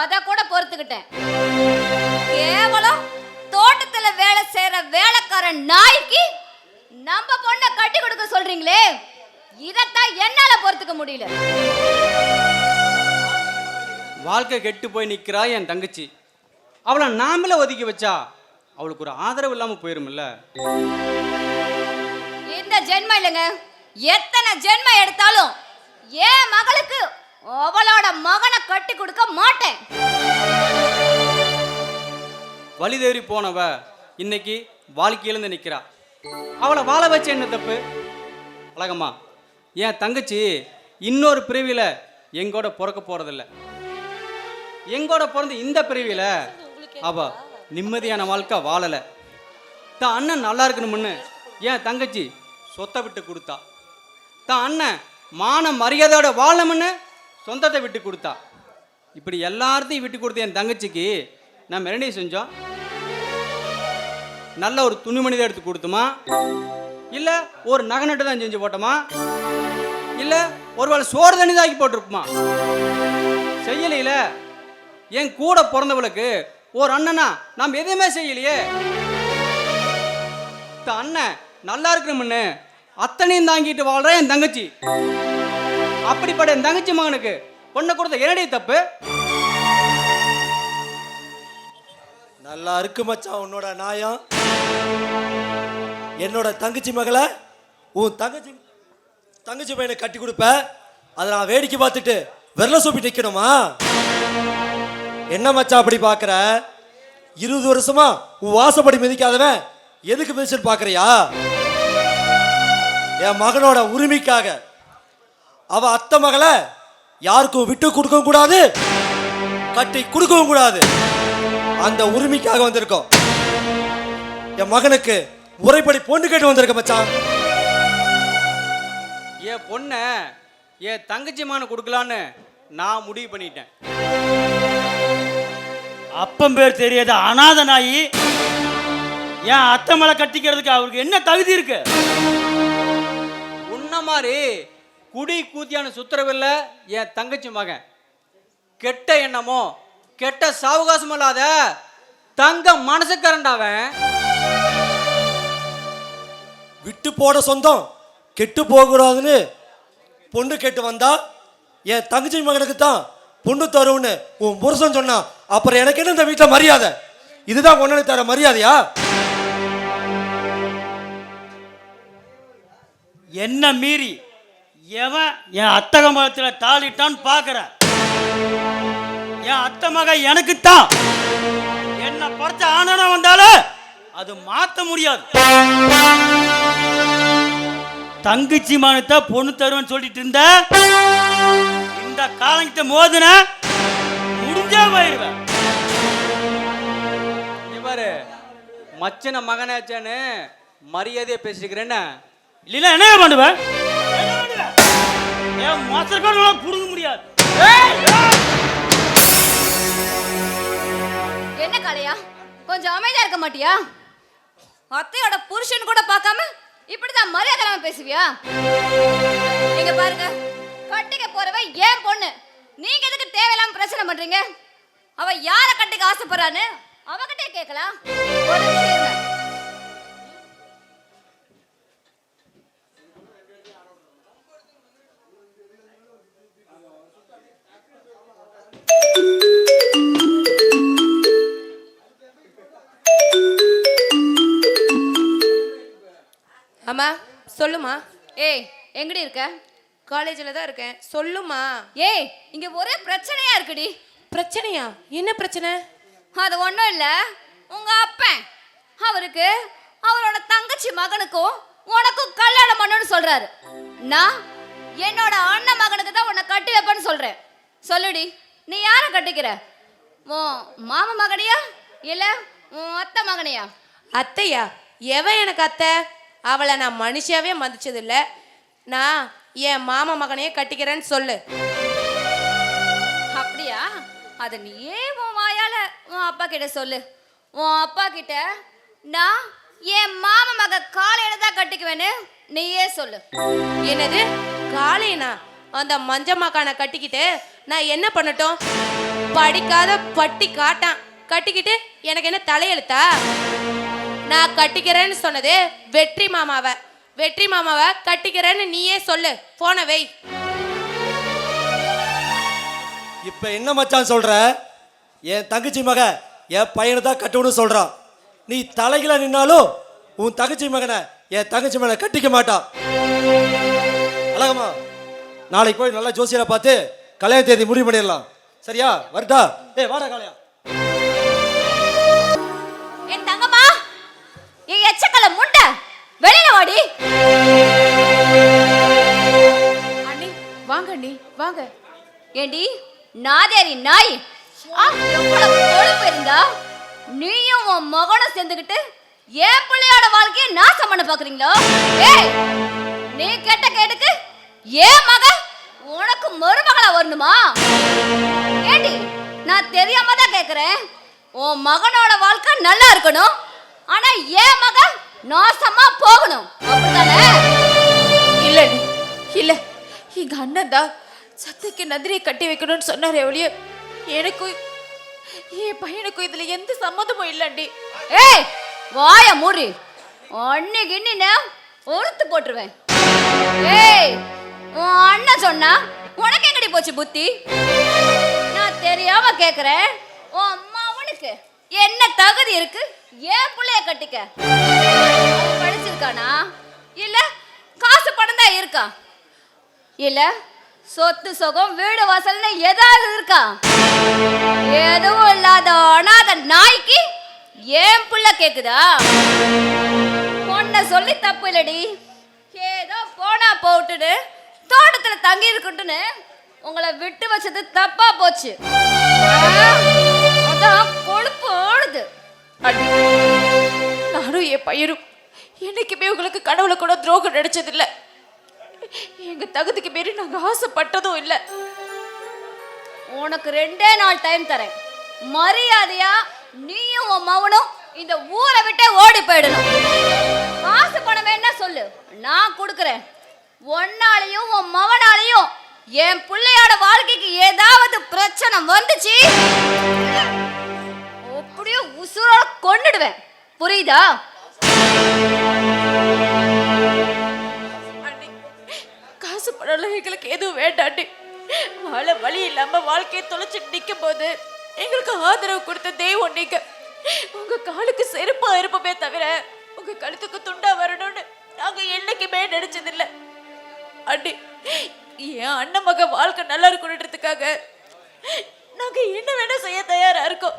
அத கூட பொறுத்துக்கிட்டேன். கேவலம் தோட்டத்துல வேலை செய்யற வேலைக்காரன் நாய்க்கு நம்ம பொண்ணை கட்டி கொடுக்க சொல்றீங்களே, இதத்தான் என்னால பொறுத்துக்க முடியல. வாழ்க்கை கெட்டு போய் நிற்கிறா என் தங்கச்சி. அவளை நாமளே ஒதுக்கி வச்சா அவளுக்கு ஒரு ஆதரவு இல்லாமல் போயிருமில்ல. இந்த ஜென்மம் இல்லைங்க, எத்தனை ஜென்மம் எடுத்தாலும் என் மகளுக்கு அவளோட மகனை கட்டி கொடுக்க மாட்டேன். வழி தேறி போனவ இன்னைக்கு வாழ்க்கையிலேருந்து நிற்கிறா. அவளை வாழ வச்ச என்ன தப்பு? அழகம்மா, என் தங்கச்சி இன்னொரு பிரிவில் எங்கூட பிறக்க போகிறதில்ல. எங்கூட பிறந்து இந்த பிரிவில் அவ நிம்மதியான வாழ்க்கை வாழலை. தான் அண்ணன் நல்லா இருக்கணும்னு என் தங்கச்சி சொத்தை விட்டு கொடுத்தா. தான் அண்ணன் மான மரியாதையோட வாழணும்னு சொந்தத்தை விட்டு கொடுத்தா. இப்படி எல்லாத்தையும் விட்டு கொடுத்த என் தங்கச்சிக்கு நம்ம என்ன செஞ்சோம்? நல்ல ஒரு துணிமணி தான் எடுத்து கொடுத்துமா, இல்லை ஒரு நகை நட்டு தான் செஞ்சு போட்டோமா, இல்லை ஒருவேளை சோறு தண்ணி தான் ஆக்கி போட்டிருப்போமா? செய்யலையில. என் கூட பிறந்தவளுக்கு ஒரு அண்ணனா நாம் எதுவுமே செய்யலையே. அண்ணன் நல்லா இருக்கணும்னு அத்தனையும் தாங்கிட்டு வாழ்ற என் தங்கச்சி. அப்படிப்பட்ட என் தங்கச்சி மகனுக்கு பொண்ணை கொடுத்த என்னுடைய தப்பு? நல்லா இருக்கு மச்சான் உன்னோட நியாயம். என்னோட தங்கச்சி மகளை உன் தங்கச்சி பையனை கட்டி கொடுப்ப, அதை நான் வேடிக்கை பார்த்துட்டு விரல சூப்பி நிற்கணுமா? என்ன மச்சான் அப்படி பார்க்குற? 20 வருஷமா உன் வாசப்படி மிதிக்காதவன் எதுக்கு மிதிச்சுன்னு பார்க்குறியா? என் மகனோட உரிமைக்காக அவ அத்தை மகளை யாருக்கும் விட்டு கொடுக்கவும் கூடாது, கட்டி கொடுக்கவும் கூடாது. அந்த உரிமைக்காக வந்திருக்கோம். என் மகனுக்கு முறைப்படி பொண்ணு கேட்டு வந்திருக்க மச்சான். என் பொண்ணை என் தங்கச்சி மகனை கொடுக்கலான்னு நான் முடிவு பண்ணிட்டேன். அப்பம் பேர் தெரியாத அநாத நாயி என் அத்தை மலை கட்டிக்கிறதுக்கு அவருக்கு என்ன தகுதி இருக்கு? உன்ன மாதிரி குடி கூத்தியான சுத்தரவில்லை என் தங்கச்சி மகன். கெட்ட எண்ணமோ கெட்ட சாவகாசம் இல்லாத தங்க மனசுக்காரண்டாவன். விட்டு போட சொந்தம் கெட்டு போகக்கூடாதுன்னு பொண்ணு கேட்டு வந்தா என் தங்கச்சி மகனுக்கு தான் பொண்ணு தரும்னு உன் புருஷன் சொன்னா, அப்புறம் எனக்கு என்ன இந்த வீட்டில் மரியாதை? இதுதான் ஒன்னு தர மரியாதையா? என்ன மீறி எவன் என் அத்தக மகத்தில் தாளிட்டான்னு பார்க்குறேன். என் அத்தை மக எனக்குத்தான். என்ன படைச்ச ஆனனம் வந்தாலும் அது மாற்ற முடியாது. தங்கச்சி மகனத்தை பொண்ணு தருவேன்னு சொல்லிட்டு இருந்த இந்த காலங்கிட்ட மோதுன முடிஞ்சே போயிடுவேன். இவரு மச்சன மகனாச்சேன்னு மரியாதையை பேசிக்கிறேன்னு இல்லைன்னா என்ன பண்ணுவேன்? என் மோசக்கார புடுங்க முடியாது. என்ன காளையா, கொஞ்சம் அமைதியா இருக்க மாட்டியா? அத்தையோட புருஷன் கூட பார்க்காம இப்படிதான் மரியாதை இல்லாம பேசுவியா? நீங்க பாருங்க, கட்டிக்க போறவ ஏன் பொண்ணு, நீங்க எதுக்கு தேவையில்லாம பிரச்சனை பண்றீங்க? அவ யார கட்டிக்க ஆசைப்படுறான்னு அவகிட்டே கேட்கலாம். ஒரு நிமிஷம் இருங்க. அம்மா சொல்லுமா. ஏய், எங்கடி இருக்க? காலேஜில் தான் இருக்கேன். சொல்லுமா. ஏய், இங்க ஒரே பிரச்சனையா இருக்குடி. பிரச்சனையா? என்ன பிரச்சனை? அது ஒன்றும் இல்லை. உங்க அப்பன் அவருக்கு அவரோட தங்கச்சி மகனுக்கும் உனக்கும் கல்யாணம் பண்ணணும்னு சொல்றாரு. நான் என்னோட அண்ணன் மகனுக்கு தான் உன்னை கட்டி வைப்பேன்னு சொல்றேன். சொல்லுடி, நீ யாரை கட்டிக்கிற? உன் மாமா மகனையா இல்லை உன் அத்தை மகனையா? அத்தையா? எவன் எனக்கு அத்தை? அவளை நான் மனுஷியாவே மதிச்சதில்ல. நான் என் மாமா மகனையே கட்டிக்கிறேன்னு சொல்லு. அப்படியா? அதை நீயே உன் வாயால உன் அப்பா கிட்ட சொல்லு. உன் அப்பா கிட்ட நான் என் மாமா மக காலையில தான் கட்டிக்குவேன்னு நீயே சொல்லு. என்னது காலையனா? அந்த மஞ்சம்மாக்கான கட்டிக்கிட்டு நான் என்ன பண்ணட்டும்? படிக்காத பட்டி காட்டான் கட்டிக்கிட்டு எனக்கு என்ன தலையெழுத்தா? நான் கட்டிக்கிறேன்னு சொன்னது வெற்றி மாமாவை. வெற்றி மாமாவை கட்டிக்கிறேன்னு நீயே சொல்லு. போன வை. இப்ப என்ன மச்சான் சொல்ற? என் தங்கச்சி மக என் பையனை தான் கட்டணும்னு சொல்றான். நீ தலையில நின்னாலும் உன் தங்கச்சி மகனை என் தங்கச்சி மகனை கட்டிக்க மாட்டான். அழகம்மா, நாளைக்கு போய் நல்லா ஜோசியரை பார்த்து கல்யாண தேதி முடிவு பண்ணிடலாம். சரியா? வரட்டா? வாடா காளையா. என் தங்கம்மா, என் எச்சக்கல முண்டை வெளியில வாடி. அண்ணி வாங்க, அண்ணி வாங்க. ஏண்டி நாதேரி நாய், எவ்வளவு கொழுப்பு இருந்தா நீயும் உன் மகனும் சேர்ந்துக்கிட்டு என் பிள்ளையோட வாழ்க்கையை நாசம் பண்ண பாக்குறீங்களோ? ஏய், நீ கேட்ட கேட்டுக்கு ஏன் மக உனக்கு மருமகளா வரணுமா? ஏண்டி நான் தெரியாம தான் கேக்குறேன். உன் மகனோட வாழ்க்கை நல்லா இருக்கணும், ஆனா என் மகன் நாசமா போகணும், அப்படித்தானே? இல்ல இல்ல, எங்க அண்ணன் தான் சத்தைக்கு நந்திரியை கட்டி வைக்கணும்னு சொன்னாரே ஒழிய எனக்கும் என் பையனுக்கும் இதுல எந்த சம்மதமும் இல்லண்டி. ஏய், வாய மூடி. அன்னைக்கு இன்னின ஒருத்து போட்டுருவேன். ஏய், உன் அண்ணன் சொன்னா உனக்கு எங்கடி போச்சு புத்தி? நான் தெரியாம கேக்குறேன். உன் அம்மா அவனுக்கு என்ன தகுதி இருக்கு ஏன் பிள்ளைய கட்டிக்க? படிச்சிருக்கானா? இல்ல காசு பணம் தான் இருக்கா? இல்ல சொத்து சொகம் வீடு வாசல்னு ஏதாவது இருக்கா? எதுவும் இல்லாத அனாத நாய்க்கு ஏன் புள்ள கேக்குதா? பொண்ண சொல்லி தப்பு இல்லடி. ஏதோ போனா போட்டுன்னு தோட்டத்துல தங்கி இருக்குன்னு உங்களை விட்டு வச்சது தப்பா போச்சு. அதான் கொழுப்பு ஓடுது. நானும் என் பையனும் என்னைக்குமே உங்களுக்கு கனவுல கூட துரோகம் நடிச்சதில்ல. எங்க தகுதிக்கு மீறி நாங்க ஆசைப்பட்டதும் இல்ல. உனக்கு 2 நாள் டைம் தரேன். மரியாதையா நீயும் உன் மவனும் இந்த ஊரை விட்டே ஓடி போயிடணும். காசு பணம் வேணா சொல்லு, நான் கொடுக்குறேன். ஒன்னாலையும் உன் மவனாலையும் என் பிள்ளையோட வாழ்க்கைக்கு ஏதாவது பிரச்சனை வந்துச்சு அப்படியே உசுரோட கொன்னுடுவேன். புரியுதா? காசு பணம் எங்களுக்கு எதுவும் வேண்டாண்டி. வாழ வழி இல்லாம வாழ்க்கையை தொலைச்சிட்டு நிற்கும் போது எங்களுக்கு ஆதரவு கொடுத்த தெய்வம் நீங்க. உங்க காலுக்கு செருப்பா இருப்போமே தவிர உங்க கழுத்துக்கு துண்டா வரணும்னு நாங்க என்னைக்குமே நினைச்சதில்ல. அண்டி, என் அண்ணன் மக வாழ்க்கை நல்லா இருக்கணுன்றதுக்காக நாங்க என்ன வேணா செய்ய தயாரா இருக்கோம்.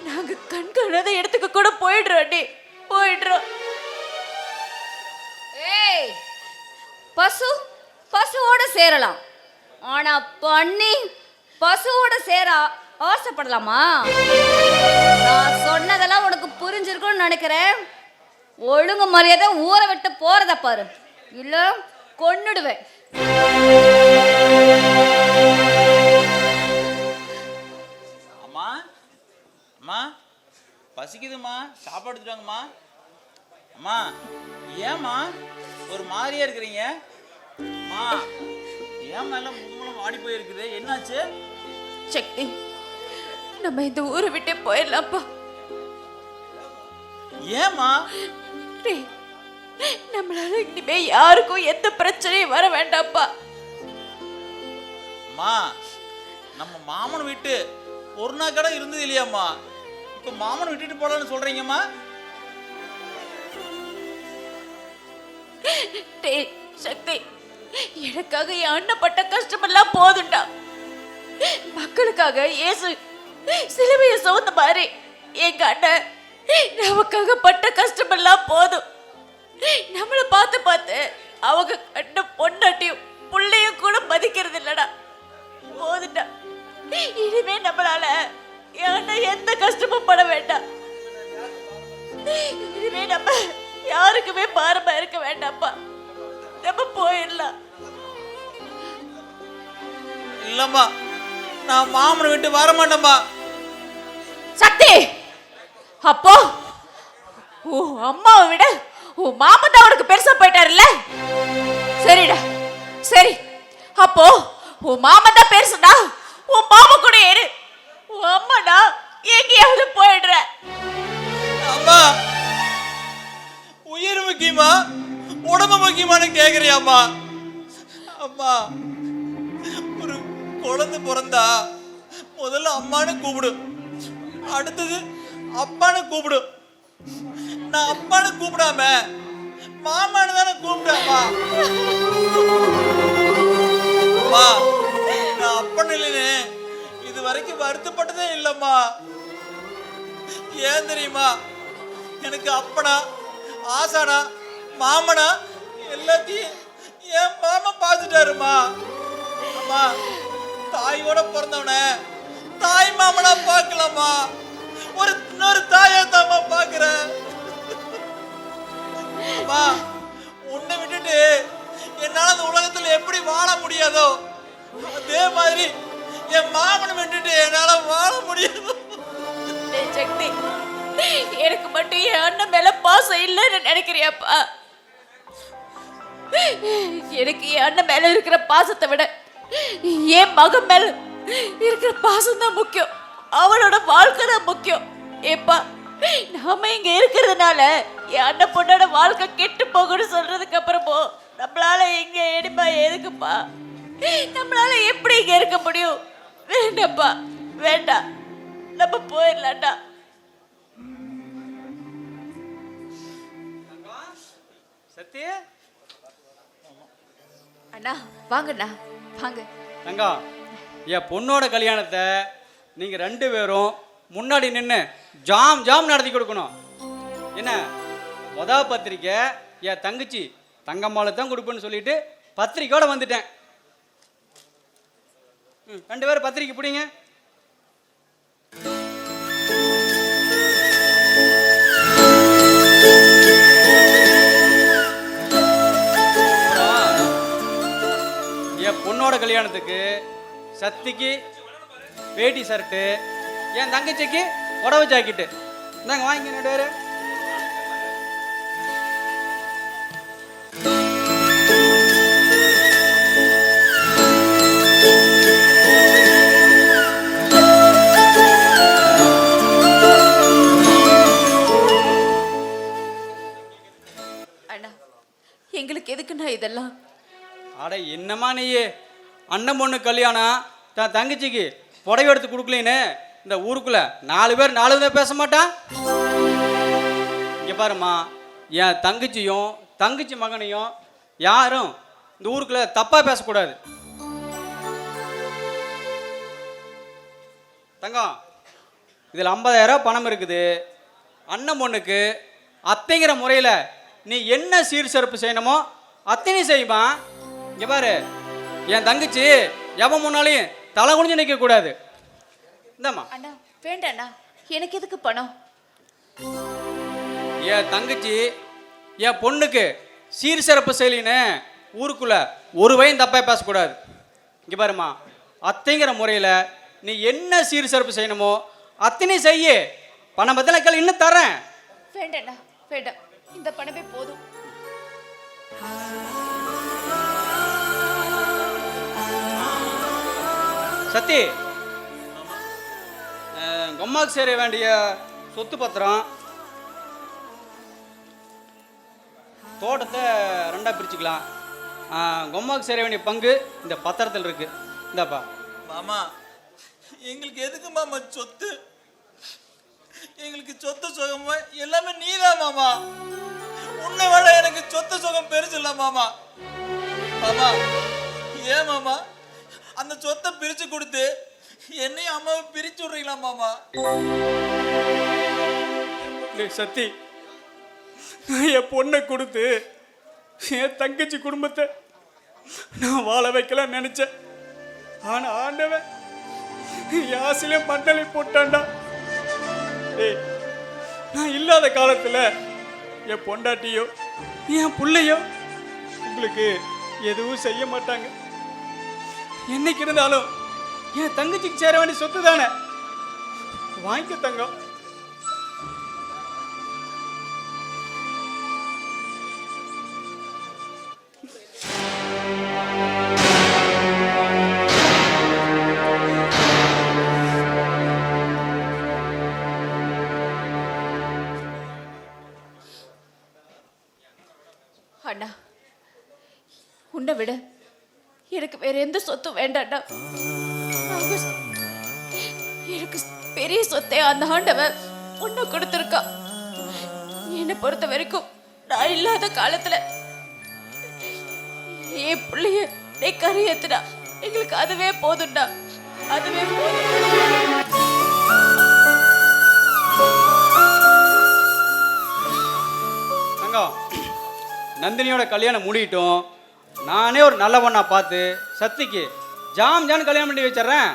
நாங்க கண்காணாத இடத்துக்கு கூட போயிடுறோம் அண்டி, போயிடுறோம். ஏய், பசுவோட சேரலாம், ஆனா பண்ணி பசுவோட சேர ஆசைப்படலாமா? நான் சொன்னதெல்லாம் உனக்கு புரிஞ்சிருக்கும்னு நினைக்கிறேன். ஒழுங்கு மரியாதை ஊரை விட்டு போறத பாரு, இல்ல கொன்னுடுவேன். அம்மா, அம்மா பசிக்குதுமா, சாப்பாடு எடுத்துட்டாங்கம்மா. அம்மா, ஏம்மா ஒரு மாதிரியா இருக்கிறீங்க? அம்மா, ஏன் மேல முகமெல்லாம் வாடி போயிருக்குது, என்னாச்சு? சக்தி, நம்ம இந்த ஊரை விட்டே போயிடலாம்ப்பா. ஏம்மா? நம்மளால இனிமே யாருக்கும் எந்த பிரச்சனையும் வர வேண்டாம்ப்பா. அம்மா, நம்ம மாமன் வீட்டு ஒரு நாள் கடை இருந்தது இல்லையாம்மா? இப்ப மாமன் விட்டுட்டு போலான்னு சொல்றீங்கம்மா? சக்தி, எனக்காக என் அண்ணன் பட்ட கஷ்டமெல்லாம் போதுண்டா. மக்களுக்காக இயேசு சிலுவைய சோந்த மாதிரி எங்க அண்ணன் நமக்காக பட்ட கஷ்டமெல்லாம் போதும். நம்மளை பார்த்து பார்த்து அவங்க கண்ட பொண்டாட்டியும் பிள்ளையும் கூட மதிக்கிறது இல்லடா. போதுண்டா, இனிமே நம்மளால எந்த கஷ்டமும் பட வேண்டாம். இனிமே நம்ம யாருக்குமே பாரமா இருக்க வேண்டாம்ப்பா. நம்ம போயிடலாம். இல்லம்மா, நான் மாமனை விட்டு வர மாட்டேன்பா. சக்தி, அப்போ அம்மாவை விட உன் மாமன் தான் உனக்கு பெருசா போயிட்டாருல்ல? சரிடா, சரி, அப்போ உன் மாமா தான் பெருசுடா. உன் மாமா கூட ஏறு. உன் அம்மாடா எங்கேயாவது போயிடுற. அம்மா, உயிர் முக்கியமா உடம்பு முக்கியமானு கேக்குறியாம்மா? அம்மா, ஒரு குழந்தை பிறந்தா முதல்ல அம்மானு கூப்பிடு, அடுத்தது அப்பான்னு கூப்பிடு. நான் அப்பான்னு கூப்பிடாம மாமான்னு தானே கூப்பிடாமா? அம்மா, நான் அப்பன் இல்லைன்னு இது வரைக்கும் வருத்தப்பட்டதே இல்லம்மா. ஏன் தெரியுமா? எனக்கு அப்பனா ஆசானா மாமனா எல்லாத்தையும் என் மாமா பார்த்துட்டாருமா. அம்மா, தாயோட பிறந்தவன தாய் மாமனா பார்க்கலாமா? இன்னொரு தாயா தாமா பார்க்கிறேன். அம்மா, உன்னை விட்டுட்டு என்னால அந்த உலகத்துல எப்படி வாழ முடியாதோ அதே மாதிரி என் மாமனை விட்டுட்டு என்னால வாழ முடியாது. சக்தி, எனக்கு மட்டும் என் அண்ணன் மேல பாசம் இல்லைன்னு நினைக்கிறியாப்பா? எனக்கு என் அண்ணன் மேல இருக்கிற பாசத்தை விட என் மகன் மேல இருக்கிற பாசம் தான் முக்கியம். அவனோட வாழ்க்கை தான் முக்கியம். ஏப்பா, நாம இங்க இருக்கிறதுனால என் அண்ணன் பொண்ணோட வாழ்க்கை கெட்டு போகணும்னு சொல்றதுக்கு அப்புறமோ நம்மளால எங்க எடுப்பா எதுக்குப்பா? நம்மளால எப்படி இங்க இருக்க முடியும்? வேண்டாப்பா, வேண்டாம், நம்ம போயிடலாம்டா. சத்திய அண்ணா, வாங்கண்ணா, வாங்க. தங்கம், என் பொண்ணோட கல்யாணத்தை நீங்கள் 2 பேரும் முன்னாடி நின்று ஜாம் ஜாம் நடத்தி கொடுக்கணும். என்ன, பத்திரிக்கை என் தங்கச்சி தங்கம்மாளை தான் கொடுப்பேன்னு சொல்லிட்டு பத்திரிக்கையோட வந்துட்டேன். 2 பேரும் பத்திரிக்கை பிடிங்க. என் பொண்ணோட கல்யாணத்துக்கு சத்திக்கு வேட்டி ஷர்ட்டு, என் தங்கச்சிக்கு உடவு ஜாக்கெட்டு. இந்தாங்க, வாங்கி 2 பேரு. அண்ணா, எங்களுக்கு எதுக்குண்ணா இதெல்லாம்? அட என்னம்மா நீயே, அண்ணன் பொண்ணு கல்யாணம் தான் தங்கச்சிக்கு புடவை எடுத்து கொடுக்கலன்னு இந்த ஊருக்குள்ள 4 பேர் 4 விதம் பேச மாட்டான். இங்கே பாருமா, என் தங்கச்சியும் தங்கச்சி மகனையும் யாரும் இந்த ஊருக்குள்ள தப்பா பேசக்கூடாது. தங்கம், இதில் 50,000 பணம் இருக்குது. அண்ணன் பொண்ணுக்கு அத்தைங்கிற முறையில் நீ என்ன சீர் சிறப்பு செய்யணுமோ அத்தனை செய்யுமா. இங்கே பாரு, என் தங்கச்சி எவன் முன்னாலையும் தலை குனிஞ்சு நிற்க கூடாது. இந்தாம்மா. அண்ணா, வேண்டாண்ணா, எனக்கு எதுக்கு பணம்? என் தங்கச்சி என் பொண்ணுக்கு சீர் சிறப்பு செய்யலின்னு ஊருக்குள்ள ஒரு வயன் தப்பா பேசக்கூடாது. இங்கே பாருமா, அத்தைங்கிற முறையில் நீ என்ன சீர் சிறப்பு செய்யணுமோ அத்தனை செய்ய. பணம் பத்தில இன்னும் தரேன். வேண்டாண்ணா, வேண்டாம், இந்த பணமே போதும். சத்தி, அம்மாவுக்கு சேர வேண்டிய சொத்து பத்திரம், தோட்டத்தை 2ஆ பிரிச்சுக்கலாம். அம்மாவுக்கு சேர வேண்டிய பங்கு இந்த பத்திரத்தில் இருக்கு. இந்தாப்பா. மாமா, எங்களுக்கு எதுக்கு மாமா சொத்து? எங்களுக்கு சொத்து சுகம் எல்லாமே நீதான் மாமா. உன்னை விட எனக்கு சொத்து சுகம் பெருசு இல்ல மாமா. மாமா, ஏன் மாமா அந்த சொத்தை பிரிச்சு கொடுத்து என்னையும் அம்மாவை பிரிச்சு விடுறீங்களா மாமா? சத்தி, நான் என் பொண்ணை கொடுத்து என் தங்கச்சி குடும்பத்தை நான் வாழ வைக்கலாம் நினைச்சேன். ஆனா ஆண்டவன் யாசிலே மண்டலை போட்டான்டா. நான் இல்லாத காலத்துல என் பொண்டாட்டியோ என் பிள்ளையோ உங்களுக்கு எதுவும் செய்ய மாட்டாங்க. என்னைக்கு இருந்தாலும் என் தங்கச்சிக்கு சேர வேண்டிய சொத்து தானே, வாங்கிக்க தங்கம். உன்னை விட எனக்கு வேற எந்த சொத்தும் வேண்டாம்டா. எனக்கு பெரிய சொத்தை அந்த ஆண்டவன் உன்னை கொடுத்துருக்கா. என்னை பொறுத்த வரைக்கும் நான் இல்லாத காலத்துல என் பிள்ளைய நீ கரையேத்துடா. எங்களுக்கு அதுவே போதும்டா, அதுவே போதும். தங்கம், நந்தினியோட கல்யாணம் முடியட்டும். நானே ஒரு நல்ல பொண்ணா பார்த்து சத்திக்கு ஜாம் கல்யாணம் பண்ணி வச்சிட்றேன்.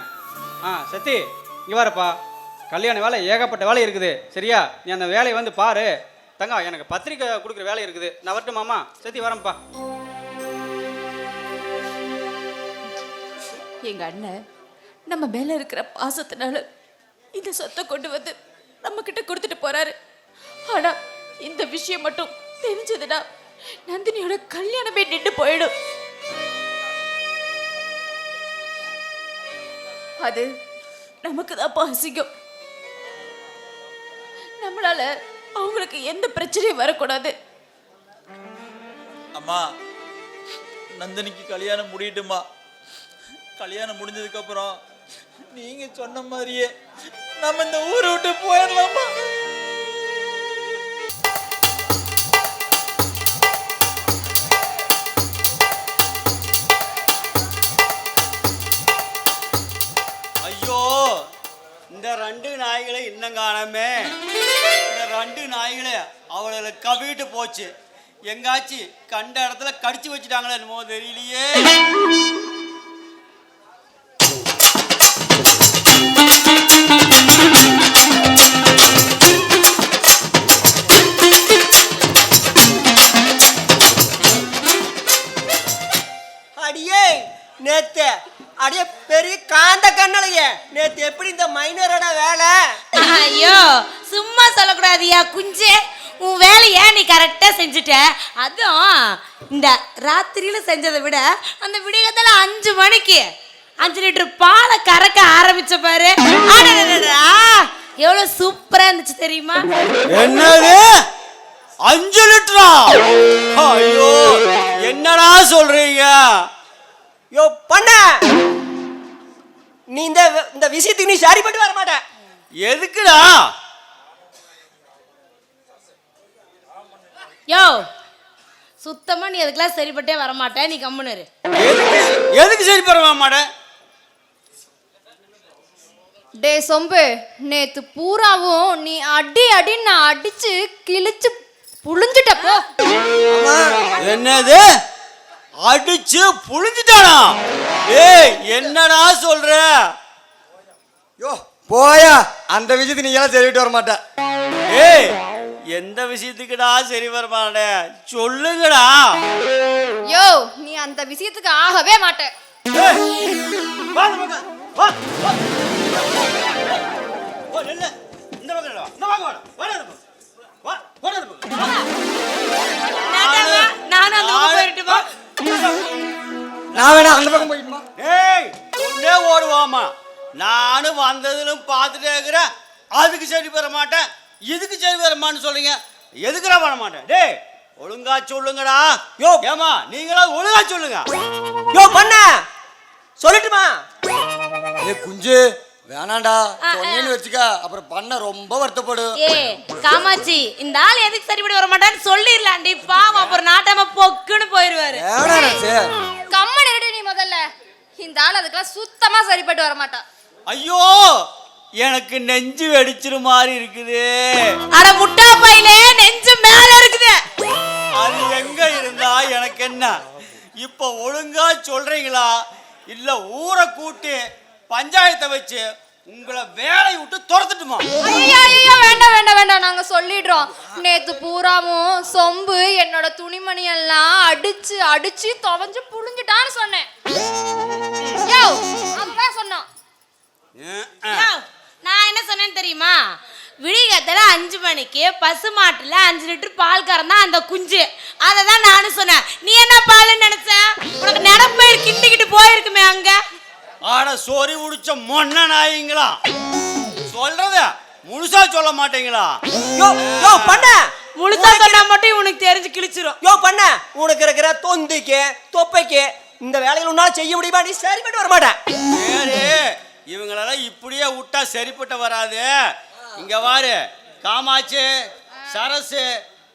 சத்தி இங்கே வரப்பா. கல்யாண வேலை ஏகப்பட்ட வேலை இருக்குது. சரியா? நீ அந்த வேலையை வந்து பாரு. தங்கம், எனக்கு பத்திரிக்கை கொடுக்குற வேலை இருக்குது. நான் வரட்டும் மாமா. சத்தி வரேன்ப்பா. எங்க அண்ணன் நம்ம மேல இருக்கிற பாசத்தினால இந்த சொத்தை கொண்டு வந்து நம்ம கிட்ட கொடுத்துட்டு போறாரு. ஆனா இந்த விஷயம் மட்டும் தெரிஞ்சதுன்னா நந்தினியோட கல்யாணமே நின்று போயிடும். அது நமக்கு தான் அசிங்கம். நம்மளால அவங்களுக்கு எந்த பிரச்சனையும் வரக்கூடாது. அம்மா, நந்தினிக்கு கல்யாணம் முடியட்டுமா? கல்யாணம் முடிஞ்சதுக்கு அப்புறம் நீங்க சொன்ன மாதிரியே நம்ம இந்த ஊரை விட்டு போயிடலாமா? ஐயோ, இந்த 2 நாய்களை இன்னும் காணாமே. இந்த 2 நாய்களை அவளை கவிட்டு போச்சு. எங்காச்சு கண்ட இடத்துல கடிச்சு வச்சுட்டாங்களே என்னமோ தெரியலையே. அடியே நேத்து அடியே பெரிய காந்த கண்ணலையே, நேத்து எப்படி இந்த மைனரோட வேலை? ஐயோ, சும்மா சொல்லக்கூடாதியா குஞ்சே. உன் வேலையை நீ கரெக்டா செஞ்சுட்ட. அதுவும் இந்த ராத்திரியில செஞ்சதை விட அந்த விடியகாத்தால 5 மணிக்கு 5 லிட்டர் பாலை கறக்க ஆரம்பிச்ச பாரு. எவ்வளவு சூப்பரா இருந்துச்சு தெரியுமா? என்னது 5 லிட்டரா? ஐயோ, என்னடா சொல்றீங்க? யோ பண்ண, நீ இந்த விஷயத்துக்கு நீ சரிப்பட்டு வர மாட்ட. எதுக்குடா? யோ, சுத்தமா நீ அதுக்கெல்லாம் சரிப்பட்டே வரமாட்டேன். நீ கம்முனரு. எதுக்கு சரி பெற மாட்டேன்? டே சொம்பு, நேத்து பூராவும் நீ அடின்னு நான் அடிச்சு கிழிச்சு புழிஞ்சிட்டப்போ. என்னது அடிச்சு புழிஞ்சிட்டானா? ஏய், என்னடா சொல்ற? யோ போயா, அந்த விஷயத்துக்கு நீ எல்லாம் தெரிவிட்டு வர மாட்ட. ஏய், எந்த விஷயத்துக்குடா சரி வர மாட்டேன்? சொல்லுங்கடா. யோ, நீ அந்த விஷயத்துக்கு ஆகவே மாட்ட. நானும் அந்த பக்கம் போயிட்டுமா? நான் வேணா அந்த பக்கம் போயிட்டுமா? ஏய், ஒன்னே ஓடுவாமா. நானும் வந்ததிலும் பார்த்துட்டே இருக்கிறேன். அதுக்கு சரி பெற மாட்டேன், இதுக்கு சரி பெறமான்னு சொல்றீங்க. எதுக்குடா பண்ண மாட்டேன்? டேய், ஒழுங்கா சொல்லுங்கடா. யோ ஏமா, நீங்களா ஒழுங்கா சொல்லுங்க. யோ பண்ண சொல்லட்டுமா? ஏ குஞ்சு, வேணாண்டா. சொன்னேன்னு வச்சுக்க, அப்புறம் பண்ண ரொம்ப வருத்தப்படும். ஏ காமாட்சி, இந்த ஆள் எதுக்கு சரிப்படி வர மாட்டான்னு சொல்லிடலாண்டி. பாவம், அப்புறம் நாட்டாம பொக்குன்னு போயிருவாரு. கம்மன் இருடி நீ முதல்ல. இந்த ஆள் அதுக்கெல்லாம் சுத்தமா சரிப்பட்டு வர மாட்டா. ஐயோ, எனக்கு நெஞ்சு வெடிச்சிரு மாதிரி இருக்குது. அட முட்டா பையிலே, நெஞ்சு மேல இருக்குது. அது எங்க இருந்தா எனக்கு என்ன? இப்ப ஒழுங்கா சொல்றீங்களா இல்ல ஊரை கூட்டி பஞ்சாயத்தை வச்சு உங்களை வேலையை விட்டு துரத்துட்டுமா? ஐயோ, வேண்டாம், நாங்க சொல்லிடுறோம். நேத்து பூராவும் சொம்பு என்னோட துணிமணி எல்லாம் அடிச்சு துவஞ்சு புழிஞ்சிட்டான்னு சொன்னேன். யோ, அதுதான் சொன்னோம். நான் என்ன சொன்னேன்னு தெரியுமா? விடிகாத்தால 5 மணிக்கு பசு மாட்டுல 5 லிட்டர் பால் கறந்தா அந்த குஞ்சு. அதை தான் நானும் சொன்னேன். நீ என்ன பாலுன்னு நினைச்ச? உனக்கு நடப்பயிர் கிண்டிக்கிட்டு போயிருக்குமே அங்க. ஆட சொறி உடிச்ச மொன்ன நாயிங்களா? சொல்றத முழுசா சொல்ல மாட்டீங்களா? யோ யோ பண்ண, முழுசா சொன்னா மட்டும் உனக்கு தெரிஞ்சு கிழிச்சிரும். யோ பண்ண உனக்கு இருக்கிற தொந்திக்கு தொப்பைக்கு இந்த வேலைகள் உன்னால செய்ய முடியுமா? நீ சரிப்பட்டு வர மாட்டேன். சரி, இவங்களெல்லாம் இப்படியே விட்டா சரிப்பட்டு வராது. இங்க வாரு காமாட்சி, சரசு,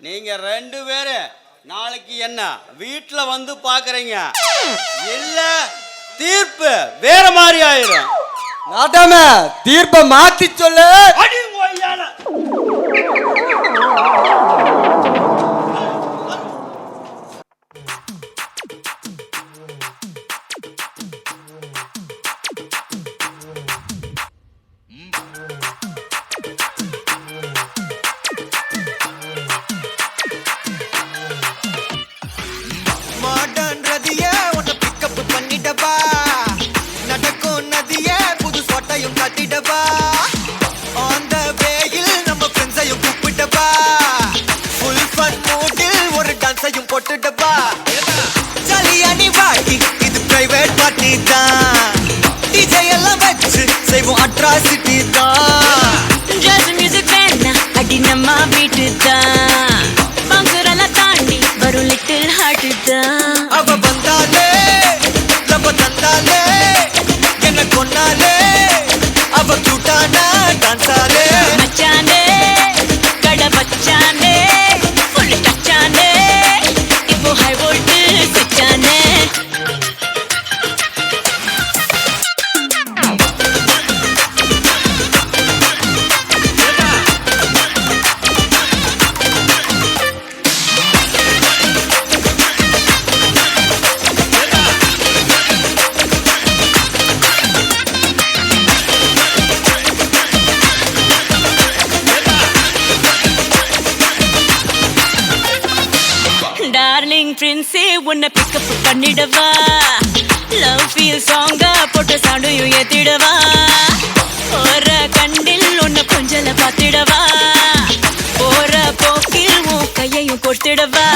நீங்க 2 பேரு நாளைக்கு என்ன வீட்டுல வந்து பாக்குறீங்க, இல்ல தீர்ப்பு வேற மாதிரி ஆயிரும். நாட்டாம தீர்ப்பை மாத்தி சொல்லு. மாடான் ரதிய உன்னை பிக்கப் பண்ணிடவா, நடக்கும் நதிய புது சொட்டையும் கட்டிடவா, ஆன் த வேயில் நம்ம ஃப்ரெண்ட்ஸையும் கூப்பிட்டவா, ஃபுல் ஃபன் மூடில் ஒரு டான்ஸையும் போட்டுடவா, ஜாலியா நீ வாடி இது பிரைவேட் பார்ட்டி தான், டிஜே எல்லாம் வச்சு செய்வோம் அட்ராசிட்டி தான். ஜாஸ் மியூசிக் வேணா அடி நம்ம வீட்டு தான், பங்குரெல்லாம் தாண்டி வரும் லிட்டில் ஹார்ட் தான். அவ வந்தாலே நம்ம தந்தாலே என்ன கொன்னாலே, அவ கூட்டானா டான்ஸாலே. மச்சானே கடை வச்சானே ஃபுல் டச்சானே, இப்போ ஹை வோல்ட் சுச்சானே. டார்லிங் பிரின்ஸே உன்னை பிக்கப் பண்ணிடவா, லவ் ஃபீல் சாங்கா போட்ட சவுண்டையும் ஏத்திடவா, போற கண்டில் உன்னை கொஞ்சல பார்த்திடவா, போற போக்கில் உன் கையையும் கொடுத்திடவா,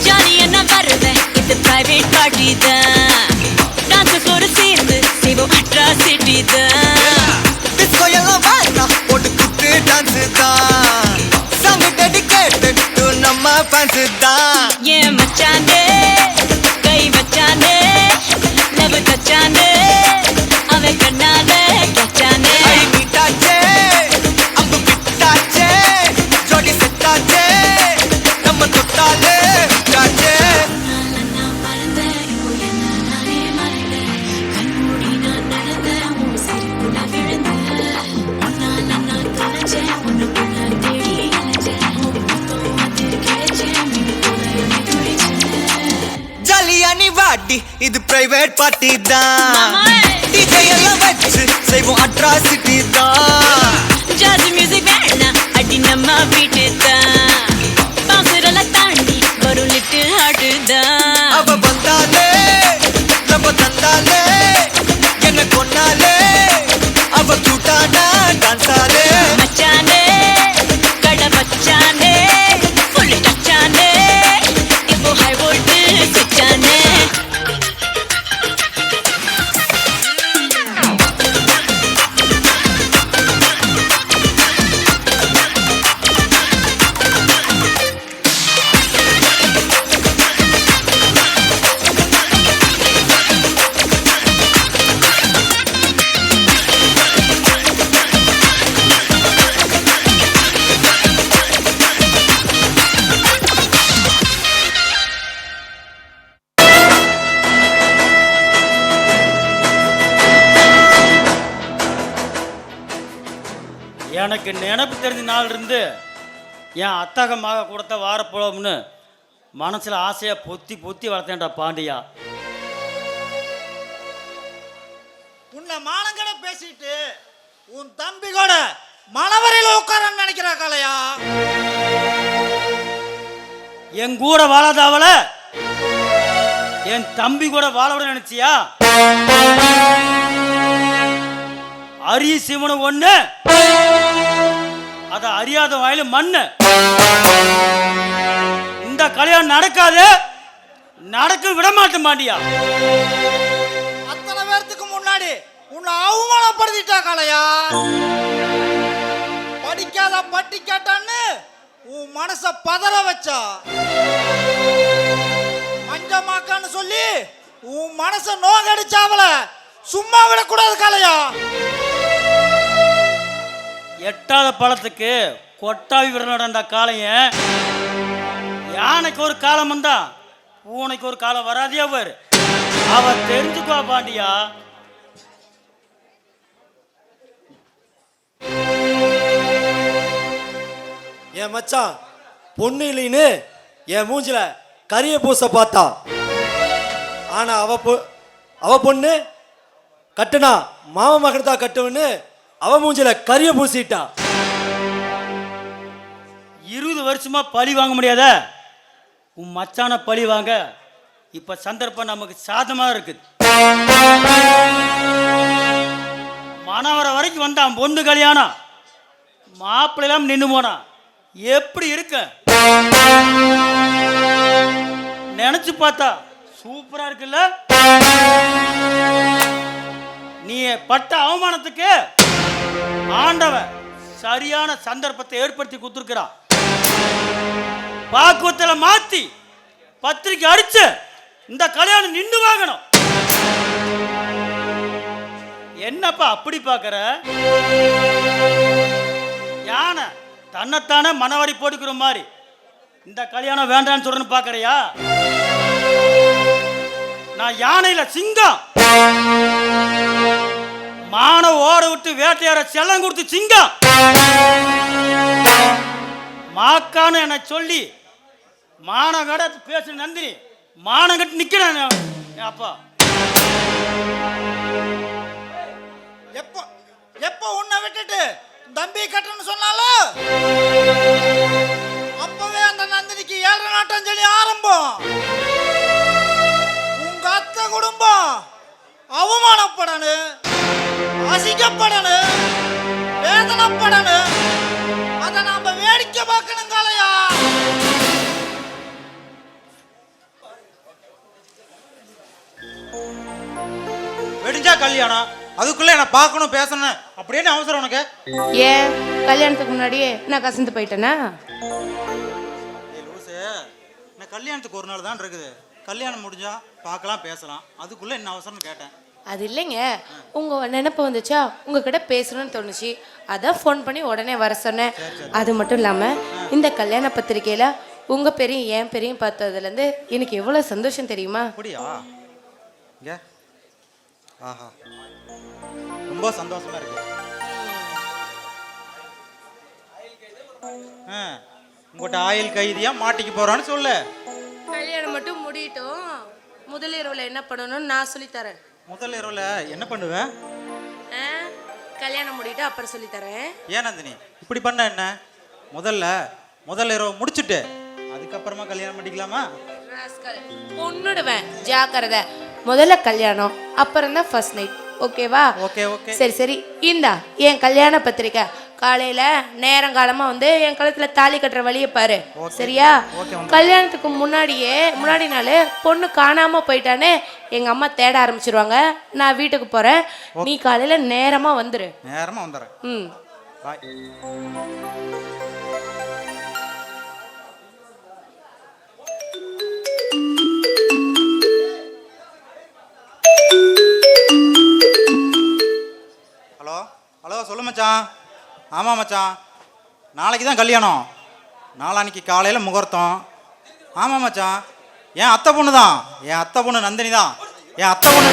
ஜாலி என்ன வருவேன் இது பிரைவேட் பார்ட்டி தான், டான்ஸோடு சேர்ந்து செய்வோம் அட்ராசிட்டி தான். டிஸ்கோ எல்லாம் வேணாம் போட்டு குத்து டான்ஸ் தான், சாங் டெடிகேட்டட் டு நம்ம ஃபேன்ஸ் தான். ஏன் மச்சானே கை வச்சானே லவ் தச்சானே அவன் கண்ணால கச்சானே. ஐ மீட்டாச்சே அம்பு பிட்டாச்சே ஜோடி செட்டாச்சே நம்ம தொட்டாலே விட்டாச்சே. நான் மறந்தேன் இப்போ என்ன நானே மறந்தேன், கண்மூடி நான் நடந்தேன் உன் சிரிப்புல விழுந்தேன், உன்னால நான் தொலைச்சேன் உன்னுக்குள்ள தேடி அலைஞ்சேன், உன் முத்தம் வந்து கிடைச்சேன் மின்னுக்குள்ள துடிச்சேன். ஜாலியா நீ வாடி இது பிரைவேட் பார்ட்டி தான், டிஜே எல்லாம் வச்சு செய்வோம் அட்ராசிட்டி தான். ஜாஸ் மியூசிக் வேணா அடி நம்ம வீட்டு தான், பங்குரெல்லாம் தாண்டி வரும் லிட்டில் ஹார்ட் தான். அவ வந்தாலே நம்ம தந்தாலே என்ன கொன்னாலே, அவ கூட்டானா டான்ஸாலே. மச்சானே கடை வச்சானே ஃபுல் டச்சானே, இப்போ ஹை வோல்ட் சுச்சானே. எனக்கு நினப்பு தெரிஞ்ச நாள் இருந்து என் அத்தகமாக கொடுத்த வாரப்போலம்னு மனசில் ஆசையாக பொத்தி பொத்தி வளர்த்தேன்டா பாண்டியா. உன்னை மானங்கட பேசிட்டு உன் தம்பி கூட மணவரையில் உட்காரன்னு நினைக்கிறா காளையா. என் கூட வாழாத அவளை என் தம்பி கூட வாழ நினைச்சியா? அரிய சிவனு ஒண்ணு, அத அறியாத வாயில மண்ணு. இந்த கல்யாணம் நடக்காது, நடக்க விட மாட்டேன் மாட்டியா. அத்தனை பேர்த்துக்கு முன்னாடி உன்னை அவமானப்படுத்திட்டா காளையா. படிக்காத பட்டி கேட்டான்னு உன் மனச பதற வச்சா, மஞ்சமாக்கான்னு சொல்லி உன் மனச நோகடிச்சாவல சும்மா விடக்கூடாது காளையா. எட்டாத பழத்துக்கு கொட்டாவி விடலடா காளையன். யானைக்கு ஒரு காலம் வந்தா பூனைக்கு ஒரு காலம் வராதியா பாரு. அவ தெரிஞ்சுக்குவா பாண்டியா. என் மச்சான் பொண்ணு இல்லைன்னு என் மூஞ்சில கரிய பூச பார்த்தா. ஆனா அவ பொண்ணு கட்டுனா மாமா மகன் தான் கட்டுவன்னு அவ மூஞ்சில கரிய பூசிட்டா. 20 வருஷமா பழி வாங்க முடியாத உன் மச்சான பழி வாங்க இப்ப சந்தர்ப்பம் நமக்கு சாதமா இருக்குது. மனவர வரைக்கும் வந்தான் பொண்ணு கல்யாணம். மாப்பிள்ளைலாம் நின்று போனான். எப்படி இருக்க நினைச்சு பார்த்தா சூப்பரா இருக்குல்ல. நீ பட்ட அவமானத்துக்கு ஆண்டவன் சரியான சந்தர்ப்பத்தை ஏற்படுத்தி கொடுத்துருக்கிறான். பாக்குவத்துல மாத்தி பத்திரிக்கை அடிச்சு இந்த கல்யாணம் நின்று வாங்கணும். என்னப்பா அப்படி பாக்குற? யானை தன்னைத்தானே மனவரி போட்டுக்கிற மாதிரி இந்த கல்யாணம் வேண்டான்னு சொல்றேன்னு பாக்குறியா? நான் யானையில சிங்கம். மான ஓட விட்டு வேட்டையாட செல்லம் கொடுத்து சிங்கம். மாக்கான்னு என்ன சொல்லி மானகட பேசு நந்தினி மானங்கட்டு நிக்கிறேன். அப்பா எப்போ உன்னை விட்டுட்டு தம்பி கட்டணும்னு சொன்னாலும் அப்பவே அந்த நந்தினிக்கு 7 நாட்டம் சொல்லி ஆரம்பம். உங்க அத்தை குடும்பம் அவமானப்படணும், அசிங்கப்படணும், வேதனைப்படணும். அதை நாம வேடிக்கை பார்க்கணும் காளையா. வெடிஞ்சா கல்யாணம், அதுக்குள்ள என்ன பார்க்கணும் பேசணும் அப்படின்னு அவசரம் உனக்கு? ஏன் கல்யாணத்துக்கு முன்னாடியே நான் கசந்து போயிட்டேனா? நான் கல்யாணத்துக்கு ஒரு நாள் தான் இருக்குது. கல்யாணம் முடிஞ்சா பார்க்கலாம் பேசலாம், அதுக்குள்ள என்ன அவசரம்னு கேட்டேன். அது இல்லைங்க, உங்க நினைப்பு வந்துச்சா, உங்ககிட்ட பேசணும்னு தோணுச்சு, அதான் ஃபோன் பண்ணி உடனே வர சொன்னேன். அது மட்டும் இல்லாம இந்த கல்யாண பத்திரிக்கையில உங்க பெரியும் என் பெரியும் பார்த்ததுலேருந்து எனக்கு எவ்வளவு சந்தோஷம் தெரியுமா? அப்படியா? ஆஹா, ரொம்ப சந்தோஷமா இருக்கு. உங்கள்கிட்ட ஆயில் கைதியா மாட்டிக்கு போறான்னு சொல்லு. கல்யாணம் மட்டும் முடியட்டும், முதல் இரவுல என்ன பண்ணணும்னு நான் சொல்லித்தரேன். முதல் இரவுல என்ன பண்ணுவேன்? கல்யாணம் முடிட்டு அப்புறம் சொல்லித்தரேன். ஏன் நந்தினி இப்படி பண்ண என்ன? முதல் இரவு முடிச்சுட்டு அதுக்கப்புறமா கல்யாணம் பண்ணிக்கலாமா? பொண்ணுடுவேன், ஜாக்கிரதை. முதல்ல கல்யாணம், அப்புறம் தான் ஃபர்ஸ்ட் நைட். ஓகேவா? Okay okay. சரி சரி, இந்தா என் கல்யாண பத்திரிக்கை. காலையில நேரங்காலமா வந்து என் கழுத்துல தாலி கட்டுற வழியை பாரு. சரியா? கல்யாணத்துக்கு முன்னாடி நாள் பொண்ணு காணாம போயிட்டானே எங்க அம்மா தேட ஆரம்பிச்சிருவாங்க. நான் வீட்டுக்கு போறேன், நீ காலையில நேரமா வந்துரு. நேரமா வந்துடுறேன். ம், பாய். ஹலோ ஹலோ, சொல்லு மச்சான். ஆமாம் மச்சான், நாளைக்கு தான் கல்யாணம், நாளான்னைக்கு காலையில் முகூர்த்தம். ஆமாம் மச்சான், என் அத்தை பொண்ணு தான், என் அத்தை பொண்ணு நந்தினி தான், என் அத்தை பொண்ணு.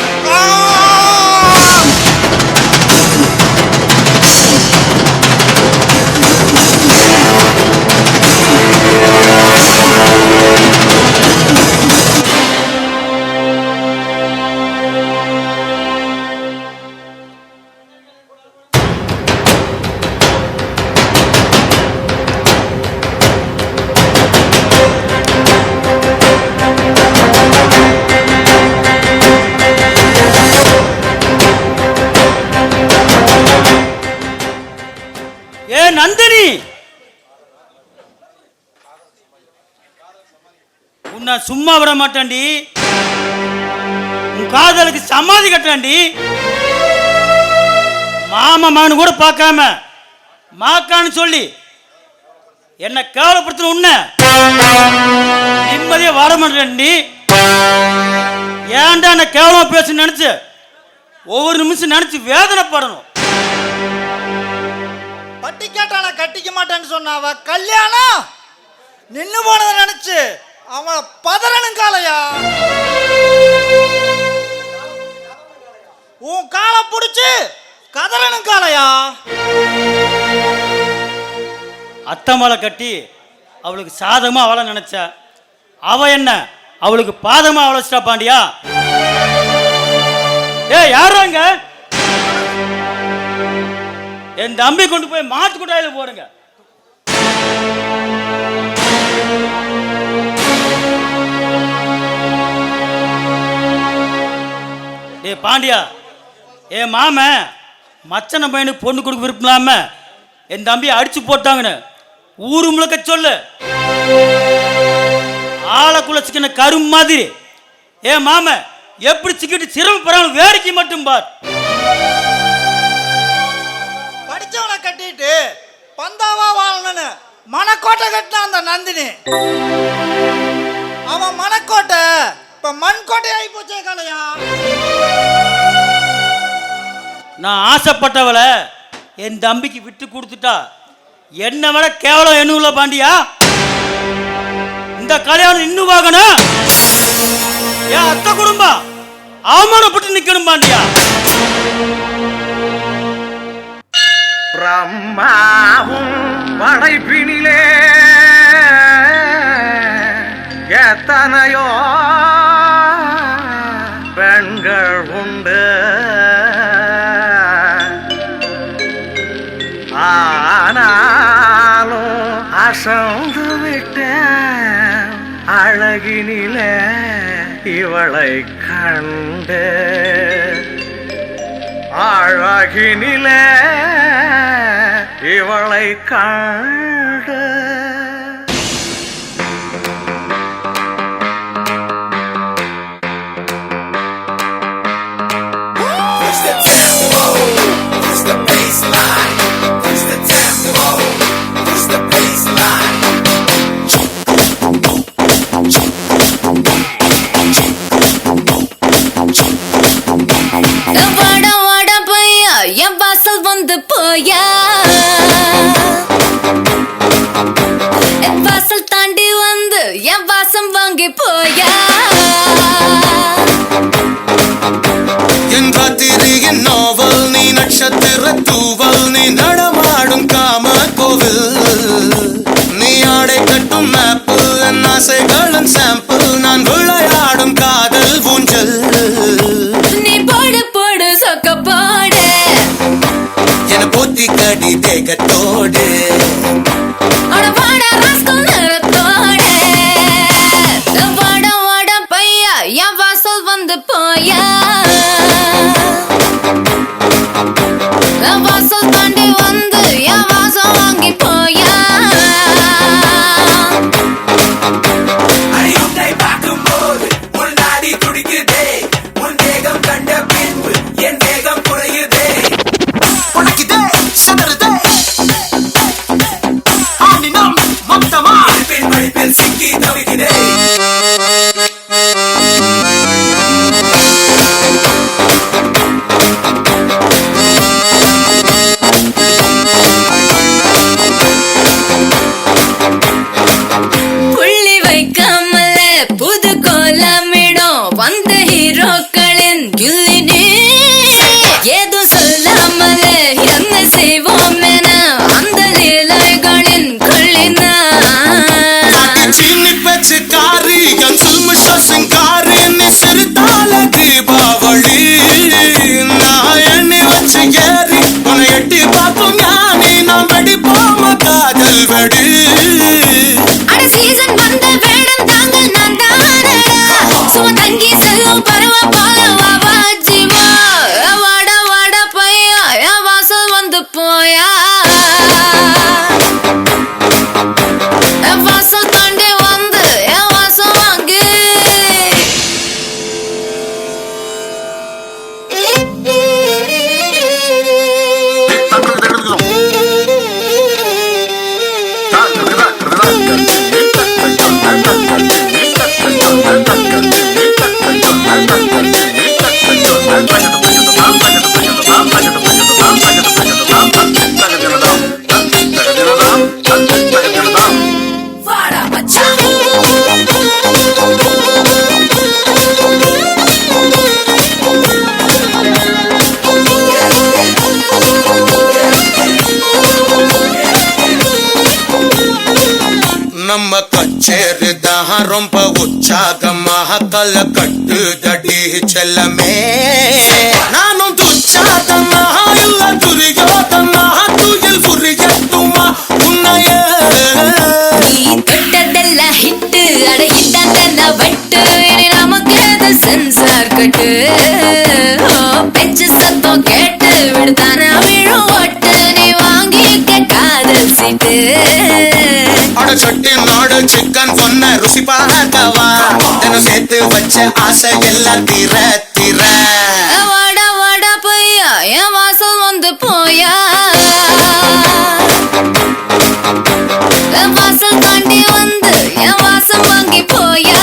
நந்தினி, உன்னை சும்மா விட மாட்டான்டி. உன் காதலுக்கு சமாதி கட்டாண்டி. மாமா மகனு கூட பார்க்காம மாக்கான்னு சொல்லி என்ன கேவலப்படுத்தின உன்ன நிம்மதியா வாழ மாட்டேன். நீ ஏன்டா என்ன கேவலமா பேச நினைச்சு ஒவ்வொரு நிமிஷம் நினைச்சு வேதனைப்படணும். பட்டி கேட்டா நான் கட்டிக்க மாட்டேன்னு சொன்னாவ கல்யாணம் நின்னு போனதை நினைச்சு அவன் பதறணும் காளையா. உன் காலை பிடிச்சு கதறணும் காளையா. அத்தமலை கட்டி அவளுக்கு சாதகமா அவளை நினைச்ச, அவ என்ன அவளுக்கு பாதமா அவளைச்சிட்டா பாண்டியா. யாருங்க என் தம்பி கொண்டு போய் மாட்டு கொட்டாயில போடுங்க. பாண்டியா, என் மாம மச்சன பையனுக்கு பொண்ணு கொடுக்க விருப்பலாம என் தம்பியை அடிச்சு போட்டாங்கன்னு ஊரு முழுக்க சொல்லு. ஆளக்குள்ள சிக்கின கரும் மாதிரி என் மாம எப்படி சிக்கிட்டு சிரமப்படுறாங்க வேடிக்கை மட்டும் பார். படிச்சவனை கட்டிட்டு பந்தாவா வாழணும்னு மனக்கோட்டை கட்டின அந்த நந்தினி அவன் மனக்கோட்டை இப்ப மண்கோட்டை ஆகி போச்சே காளையா. நான் ஆசைப்பட்டவளை என் தம்பிக்கு விட்டு கொடுத்துட்டா என்ன விட கேவலம் என்ன பாண்டியா. இந்த கல்யாணம் இன்னும் வாங்கணும். என் அத்தை குடும்பம் அவமானப்பட்டு நிக்கணும் பாண்டியா. பிரம்மாவும் படைப்பினிலே எத்தனையோ பெண்கள் உண்டு. ஆனாலும் அசந்து விட்டேன் அழகினிலே இவளை கண்டு. அழகினிலே இவளை கண்டு. என் வாசல் வந்து போயா, என் வாசல் தாண்டி வந்து என் வாசம் வாங்கி போயா. என் ராத்திரியின் நாவல் நீ, நட்சத்திர தூவல் நீ, நடமாடும் காம கோவில் நீ, ஆடை கட்டும் மேப்பு என் ஆசைகளின் சாம்பிள், நான் விளையாடும் காதல் ஊஞ்சல். நீ போடு போடு சொக்க போடு என போத்தி கடி தேகத்தோடு வாட ராஸ்கல் நிறத்தோடு. வாட வாட பையா என் வாசல் வந்து போயா, என் வாசல் தாண்டி வந்து என் வாசம் வாங்கி போயா. பார்க்கும்போது உன் நாடி துடிக்குதே, உன் தேகம் கண்ட பின்பு என் தேகம் குறையுதே. உனக்குதே சதறுதே ஆனினம் மொத்தமா பின் படிப்பில் சிக்கி தவிக்குதே. புள்ளி வைக்காமல புது கோலமிடும் வந்த ஹீரோ வாடா மச்சான் நம்ம கச்சேரி தான் ரொம்ப உற்சாகமாக கல கட்டு தடி செல்லமே நானும் துச்சாதனா இல்ல துரியோதனா துயில் புரியட்டுமா உன்னைய நீ தொட்டதெல்லாம் ஹிட்டு அட ஹிட்டான வட்டு இனி நமக்கு அது சென்சார் கட்டு பெஞ்சு சத்தம் கேட்டு விடுதான விழும் ஒட்டு நீ வாங்கிக்க காதல் சீட்டு அட சட்டி நாடு சிக்கன் பொண்ண ருசி பார்க்கவா தினம் சேர்த்து வச்ச ஆசை எல்லாம் தீர தீர வாடா வாடா பையா என் வாசல் வந்து போயா என் வாசல் தாண்டி வந்து என் வாசம் வாங்கி போயா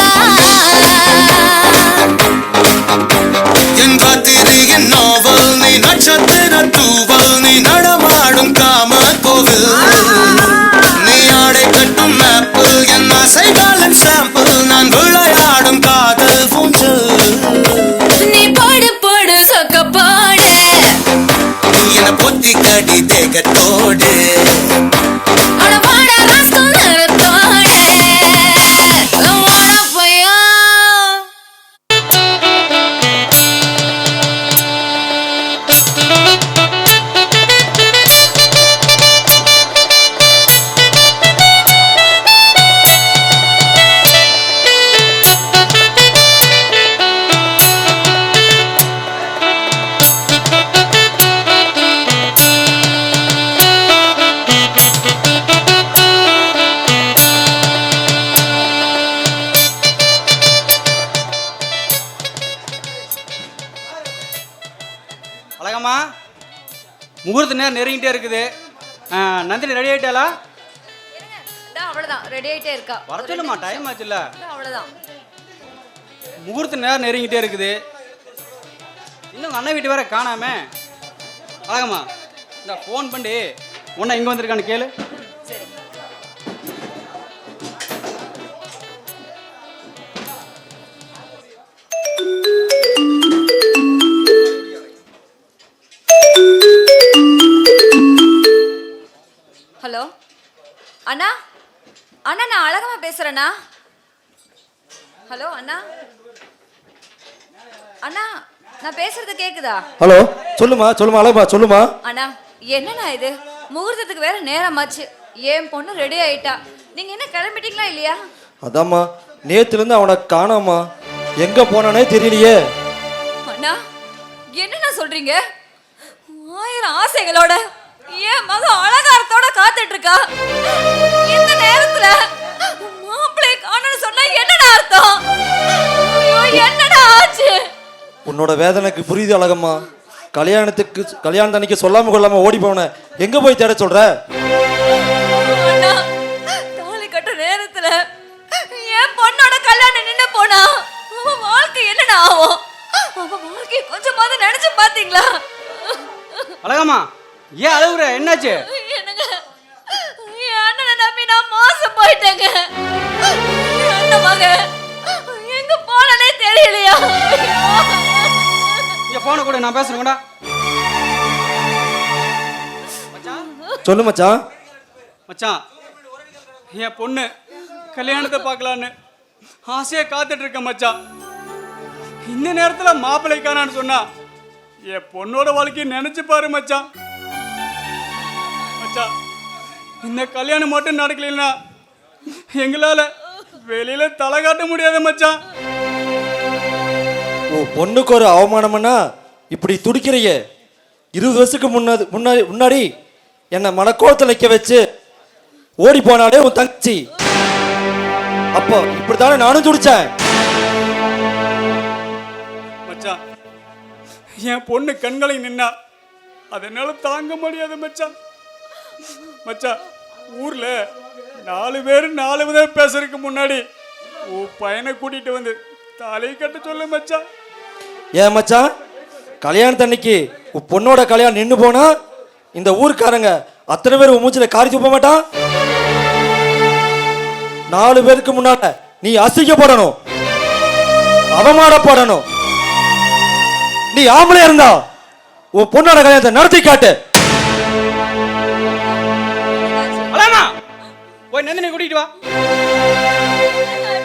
என் ராத்திரியின் நாவல் நீ நட்சத்திர தூவல் நீ நடமாடும் காம கோவில் நீ ஆடை கட்டும் மேப்பிள் என் ஆசைகளின் சாம்பிள் நான் விளையாடும் காதல் பூஞ்சல் நீ போடு போடு சொக்க போடு நீ என பொத்தி கடி தேகத்தோடு அட வாடா ராஸ்கல் நிறத்தோடு வாடா பையா அழகம்மா முகூர்த்த நேரம் நெருங்கிட்டே இருக்குது நந்தினி ரெடி ஆயிட்டாளா அவ்வளவுதான் ரெடி ஆயிட்டே இருக்கா வர சொல்லுமா டைம் ஆச்சுல்ல அவ்வளவுதான் முகூர்த்த நேரம் நெருங்கிட்டே இருக்குது இன்னும் அண்ணன் வீட்டு வேற காணாமே அழகம்மா இந்த ஃபோன் பண்ணி உன்னை இங்கே வந்திருக்கான்னு கேளு சரி ஹலோ அண்ணா அண்ணா நான் அழகமா பேசுறேண்ணா ஹலோ அண்ணா அண்ணா நான் பேசுறது கேக்குதா ஹலோ சொல்லுமா சொல்லுமா அழகா சொல்லுமா அண்ணா என்னண்ணா இது முகூர்த்தத்துக்கு வேற நேரமாச்சு என் பொண்ணு ரெடி ஆயிட்டா நீங்க என்ன கிளம்பிட்டீங்களா இல்லையா அதாம்மா நேத்துலேருந்து அவனை காணாமா எங்க போனானே தெரியலையே அண்ணா என்னண்ணா சொல்றீங்க 1000 ஆசைகளோட என் மக அலங்காரத்தோட காத்துட்டு இருக்கா இந்த நேரத்துல மாப்பிள்ளை காணன்னு சொன்னா என்னடா அர்த்தம் ஐயோ என்னடா ஆச்சு உன்னோட வேதனைக்கு புரியுது அழகம்மா கல்யாணத்தன்னைக்கு சொல்லாம கொள்ளாம ஓடி போன எங்க போய் தேட சொல்ற அண்ணா தாலி கட்ட நேரத்துல என் பொண்ணோட கல்யாணம் நின்னு போனா அவன் வாழ்க்கை என்னடா ஆகும் அவன் வாழ்க்கையை கொஞ்சமாவது நினைச்சு பாத்தீங்களா அழகம்மா ஏன் அழுகுற என்னாச்சு என்னங்க என் அண்ணனை நம்பி நான் மோசம் போயிட்டேங்க அந்த மக எங்க போனே தெரியலையா இங்க போனை கூட நான் பேசுறேன்டா சொல்லு மச்சான் மச்சான் என் பொண்ணு கல்யாணத்தை பார்க்கலான்னு ஆசையா காத்துட்டு இருக்க மச்சான் இந்த நேரத்துல மாப்பிள்ளைக்கானான்னு சொன்னா என் பொண்ணோட வாழ்க்கையை நினைச்சு பாரு மச்சான் மச்சான் இந்த கல்யாணம் மட்டும் நடக்கலைன்னா எங்களால வெளியில தலை காட்ட முடியாது மச்சான் ஓ பொண்ணுக்கு ஒரு அவமானம்னா இப்படி துடிக்கிறையே 20 வருஷத்துக்கு முன்னாடி என்னை மனக்கோலத்தில் நிற்க வச்சு ஓடி போனாலே உன் தங்கச்சி அப்போ இப்படித்தானே நானும் துடிச்சேன் மச்சான் என் பொண்ணு கண்களை நின்னா அதனால தாங்க முடியாது மச்சான் மச்சான் ஊர்ல 4 பேர் 4 விதம் பேசுறதுக்கு முன்னாடி உன் பையனை கூட்டிட்டு வந்து தாலி கட்ட சொல்லு மச்சான் ஏன் மச்சான், கல்யாணத்தன்னைக்கு உன் பொண்ணோட கல்யாணம் நின்று போனா இந்த ஊருக்காரங்க அத்தனை பேர் உன் மூச்சில காரி துப்ப மாட்டான். 4 பேருக்கு முன்னால நீ அசிங்கப்படணும், அவமானப்படணும். நீ ஆம்பளை இருந்தா உன் பொண்ணோட கல்யாணத்தை நடத்தி காட்டு. அலாமா போய் நந்தினி கூட்டிட்டு வா.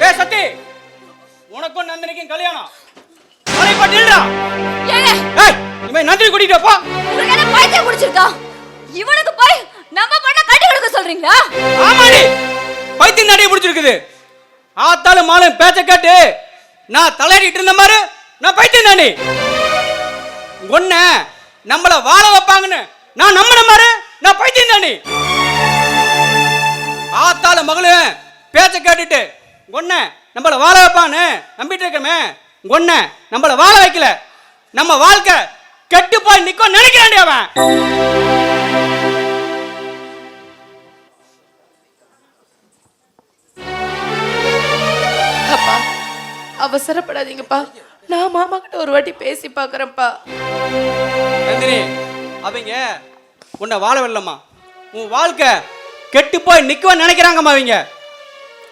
ஏய் சத்தி, உனக்கும் நந்தினிக்கும் கல்யாணம். அலை பட்டில்டா. ஏங்க ஏய் இவன் நந்தினி கூட்டிட்டு வா. உங்களுக்கு என்ன பைத்தியம் பிடிச்சிருக்கா? இவனுக்கு போய் நம்ம பண்ண கட்டி கொடுக்க சொல்றீங்களா? ஆமாடி, பைத்தியம் நடைய பிடிச்சிருக்குது. ஆத்தால மாலை பேச்ச கேட்டு நான் தலையிட்டு இருந்த மாதிரி நான் பைத்தியம் தானே. ஒன்ன நம்மள வாழ வைப்பாங்கன்னு நான் நம்பின மாதிரி நான் பைத்தியம் தானே. ஆத்தால மகளும் பேச்ச கேட்டுட்டு ஒன்ன நம்மள வாழ வைப்பான்னு நம்பிட்டு இருக்கமே, ஒன்ன நம்மள வாழ வைக்கல. நம்ம வாழ்க்கை கெட்டு போய் நிக்கும் நினைக்கிறான்டி அவன். அப்பா அவசரப்படாதீங்கப்பா, நான் மாமா கிட்ட ஒரு வாட்டி பேசி பார்க்கறேன்ப்பா. நந்தினி, அவங்க உன்னை வாழ வரலம்மா, உன் வாழ்க்கை கெட்டு போய் நிக்கவ நினைக்கிறாங்கம்மா அவங்க.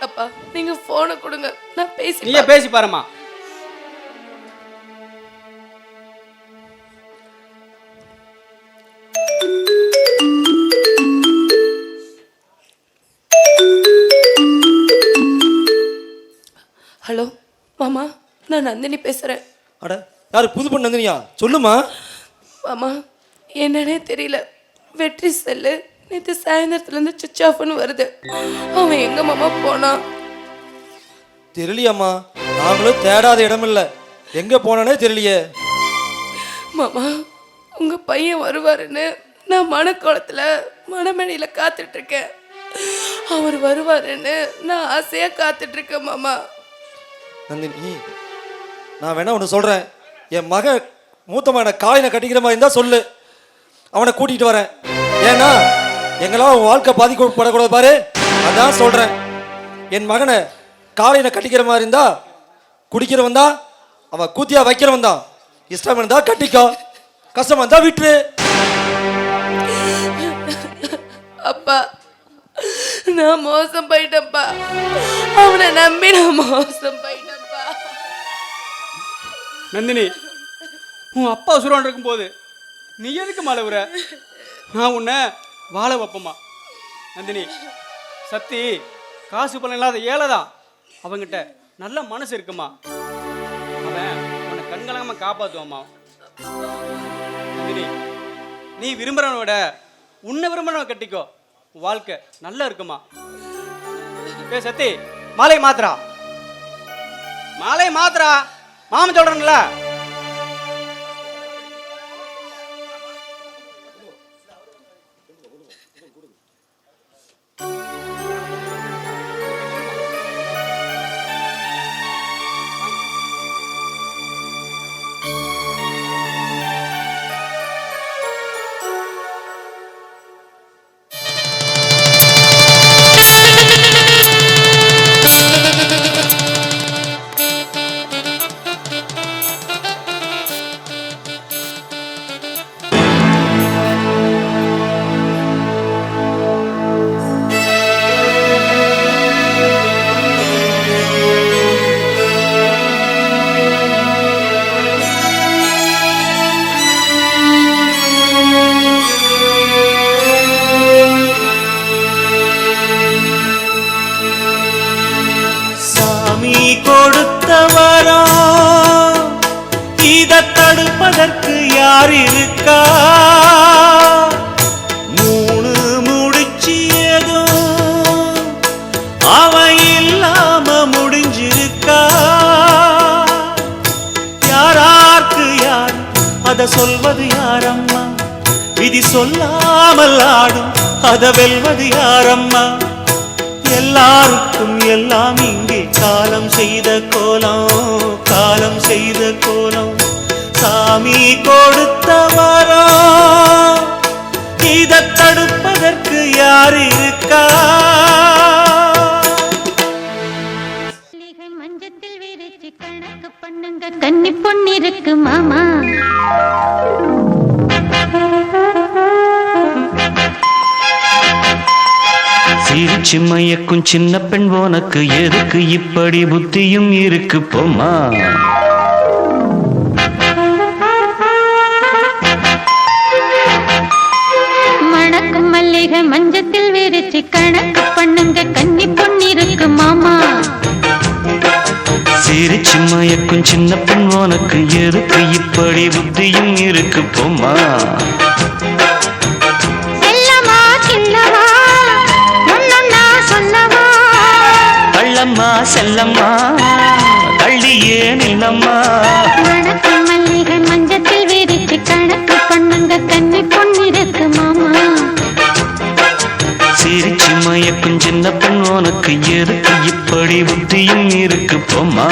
அப்பா நீங்க போனை கொடுங்க, நான் பேசி நீயே பேசி பாருமா. ஹலோ மாமா, நான் நந்தினி பேசுறேன். அட யாரு புது பொண்ணு நந்தினியா? சொல்லுமா. மாமா என்னன்னே தெரியல, வெற்றி செல்லு நேற்று சாயந்தரத்துலேருந்து சுவிட்ச் ஆஃப்னு வருது. அவன் எங்க மாமா போனான்? தெரியலையாம்மா, நாங்களும் தேடாத இடம் இல்லை, எங்க போனானே தெரியலையே. மாமா உங்க பையன் வருவாருன்னு நான் மணக்கோலத்துல மணமணியில காத்துட்டு இருக்கேன். அவர் வருவாருன்னு நான் ஆசையா காத்துட்டு இருக்கேன் மாமா. நந்தினி, நான் வேணா ஒன்று சொல்கிறேன். என் மக மூத்த மகனை காயினை கட்டிக்கிற மாதிரி இருந்தால் சொல்லு, அவனை கூட்டிகிட்டு வரேன். ஏன்னா எங்களால் உன் வாழ்க்கை பாதிக்கப்படக்கூடாது பாரு, அதான் சொல்கிறேன். என் மகனை காலையினை கட்டிக்கிற மாதிரி இருந்தா குடிக்கிறவன் தான், அவன் கூத்தியா வைக்கிறவன் தான். இஷ்டம் இருந்தா கட்டிக்கோ, கஷ்டம் இருந்தா விட்டுரு. அப்பா நான் மோசம் போயிட்டேன்ப்பா, அவனை நம்பி நான் மோசம் போயிட்டேன்ப்பா. நந்தினி, உன் அப்பா சுரோன் இருக்கும்போது நீ எதுக்கு மழவுற? நான் உன்னை வாழ வைப்பம்மா. நந்தினி, சத்தி காசு பணம் இல்லாத ஏழைதான், அவங்கிட்ட நல்ல மனசு இருக்குமா, அவன் உன்னை கண்கலங்கமாக காப்பாற்றுவாம்மா. நந்தினி, நீ விரும்புகிறவனை விட உன்னை விரும்புகிறவன் கட்டிக்கோ, வாழ்க்கை நல்லா இருக்குமா. ஏ சத்தி, மாலை மாத்திரா, மாலை மாத்திரா, மாமன் சொல்றேன்ல. கொடுத்த வரம் இதை தடுப்பதற்கு யார் இருக்கா? 3 முடிச்சியதும் அவன் இல்லாம முடிஞ்சிருக்கா? யாரார்க்கு யார் அத சொல்வது யாரம்மா? விதி சொல்லாமல் ஆடும் அத வெல்வது யாரம்மா? எல்லாருக்கும் எல்லாம் இங்கே காலம் செய்த கோலம், காலம் செய்த கோலம். சாமி கொடுத்த வரம் இதை தடுப்பதற்கு யார் இருக்கா? மஞ்சத்தில் விரிச்சு கணக்கு பண்ணுங்க, கன்னி பொண்ணிருக்கு மாமா. சிரிச்சு மயக்கும் சின்ன பெண் உனக்கு எதுக்கு இப்படி புத்தியும் இருக்கு போமா. மணக்கும் மல்லிகை மஞ்சத்தில் விரிச்சு கணக்கு பண்ணுங்க கன்னி பொன்னிருக்கு மாமா. சிரிச்சு மயக்கும் சின்ன பெண் உனக்கு எதுக்கு இப்படி புத்தியும் இருக்கு போமா. செல்லமா கில்லமா ஒன்னொன்னா சொல்லவா. கள்ளம்மா செல்லம்மா கள்ளியே நில்லம்மா. மணக்கும் மல்லிகை மஞ்சத்தில் விரிச்சு கணக்கு பண்ணுங்க கன்னி பொன்னிருக்கு மாமா. சிரிச்சு மயக்கும் சின்ன பெண் உனக்கு எதுக்கு இப்படி புத்தியும் இருக்கு போமா.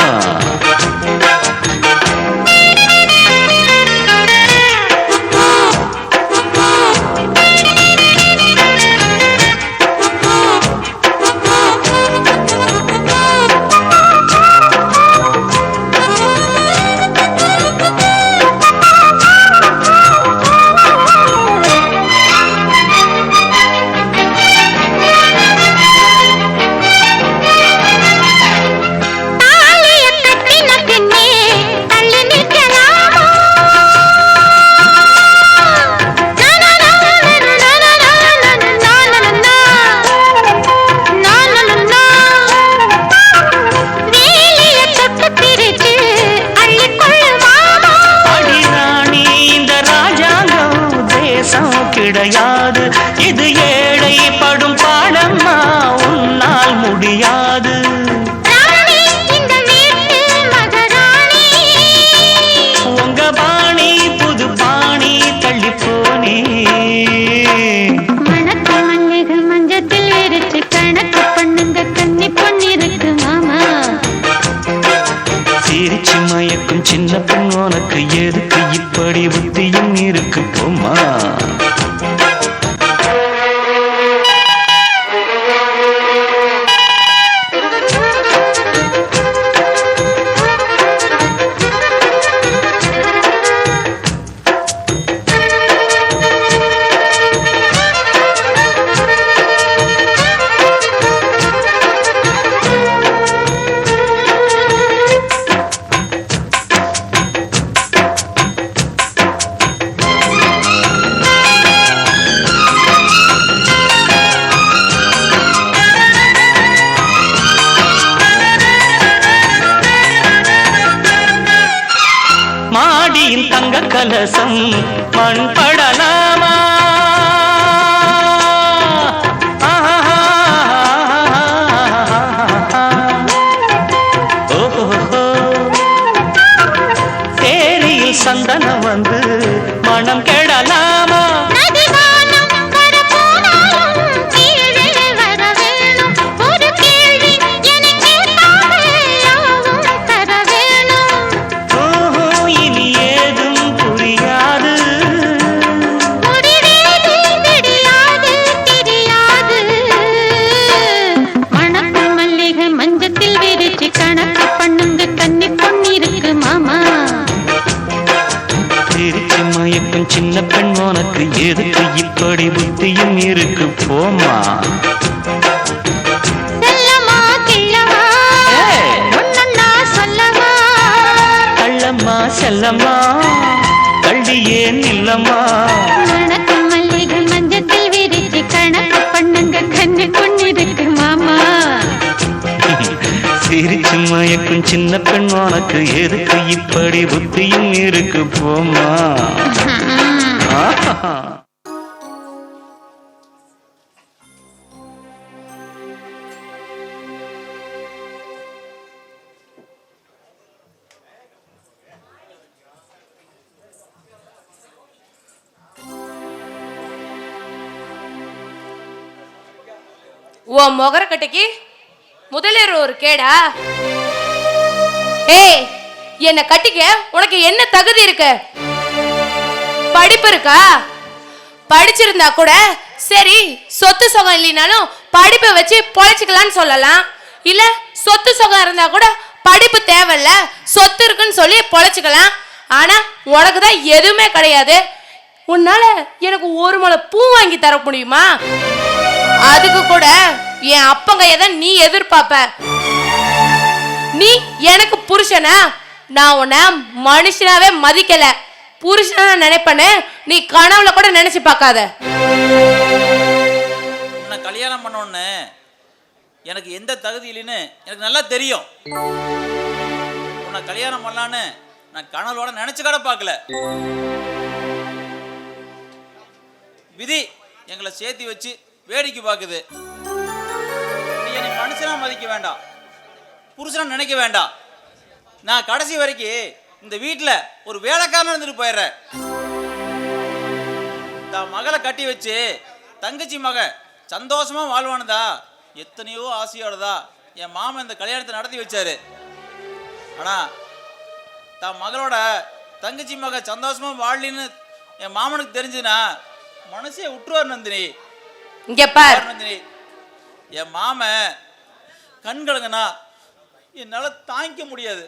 கிடையாது இது ஏழை படும் பாடம்மா உன்னால் முடியாது. உங்க பாணி புது பாணி தள்ளி போனே. மணக்கு மல்லிகை மஞ்சத்தில் விரிச்சு கணக்கு பண்ணுங்க கன்னி பொன்னிருக்கு மாமா. சிரிச்சு மயக்கும் சின்ன பெண் உனக்கு எதுக்கு இப்படி புத்தியும் இருக்கு போமா. மாடியின் தங்க கலசம் மண் படலாமா. தேரியில் சந்தனம் வந்து மனம் கெடலாமா. சின்ன பெண் உனக்கு எதுக்கு இப்படி புத்தியும் இருக்கு போமா. கள்ளம்மா செல்லம்மா கள்ளியே நில்லம்மா. மணக்கும் மல்லிகை மஞ்சத்தில் விரிச்சு கணக்கு பண்ணுங்க கன்னி பொன்னிருக்கு மாமா. சிரிச்சு மயக்கும் சின்ன பெண் உனக்கு எதுக்கு இப்படி புத்தியும் இருக்கு போமா. உன் முகரக்கட்டைக்கு முதலில் ஒரு கேடா. ஏய், என்ன கட்டிக்க உனக்கு என்ன தகுதி இருக்கு? படிப்பு இருக்கா? படிச்சிருந்தா கூட சரி, சொத்து சுகம் இல்லைனாலும் படிப்பை வச்சு பொழைச்சிக்கலான்னு சொல்லலாம். இல்ல சொத்து சுகம் இருந்தா கூட படிப்பு தேவையில்ல, சொத்து இருக்குன்னு சொல்லி பொழைச்சிக்கலாம். ஆனா உனக்கு தான் எதுவுமே கிடையாது. உன்னால எனக்கு ஒரு முளை பூ வாங்கி தர முடியுமா? அதுக்கு கூட என் அப்பங்கைய தான் நீ எதிர்பார்ப்ப. நீ எனக்கு புருஷனா? நான் உன்னை மனுஷனாவே மதிக்கல, புருஷனா நினைப்பேன்னு நீ கனவுல கூட நினைச்சு பார்க்காத. உன்னை கல்யாணம் பண்ணோன்னு எனக்கு எந்த தகுதி இல்லைன்னு எனக்கு நல்லா தெரியும். உன்னை கல்யாணம் பண்ணலான்னு நான் கனவோட நினைச்சு கூட பார்க்கல. விதி எங்களை சேர்த்து வச்சு வேடிக்கை பார்க்குது. நீ என்னை மனுஷனா மதிக்க வேண்டாம், புருஷனா நினைக்க வேண்டாம். நான் கடைசி வரைக்கும் இந்த வீட்டில் ஒரு வேலைக்காரன் இருந்துட்டு போயிடுறேன். தான் மகளை கட்டி வச்சு தங்கச்சி மக சந்தோஷமா வாழ்வானதா எத்தனையோ ஆசையோடதா என் மாமன் இந்த கல்யாணத்தை நடத்தி வச்சாரு. ஆனா தான் மகளோட தங்கச்சி மக சந்தோஷமா வாழலின்னு என் மாமனுக்கு தெரிஞ்சுனா மனசே விட்டுருவார் நந்தினி. இங்க பாரு நந்தினி, என் மாமன் கண்கலங்கனா என்னால தாங்கிக்க முடியாது.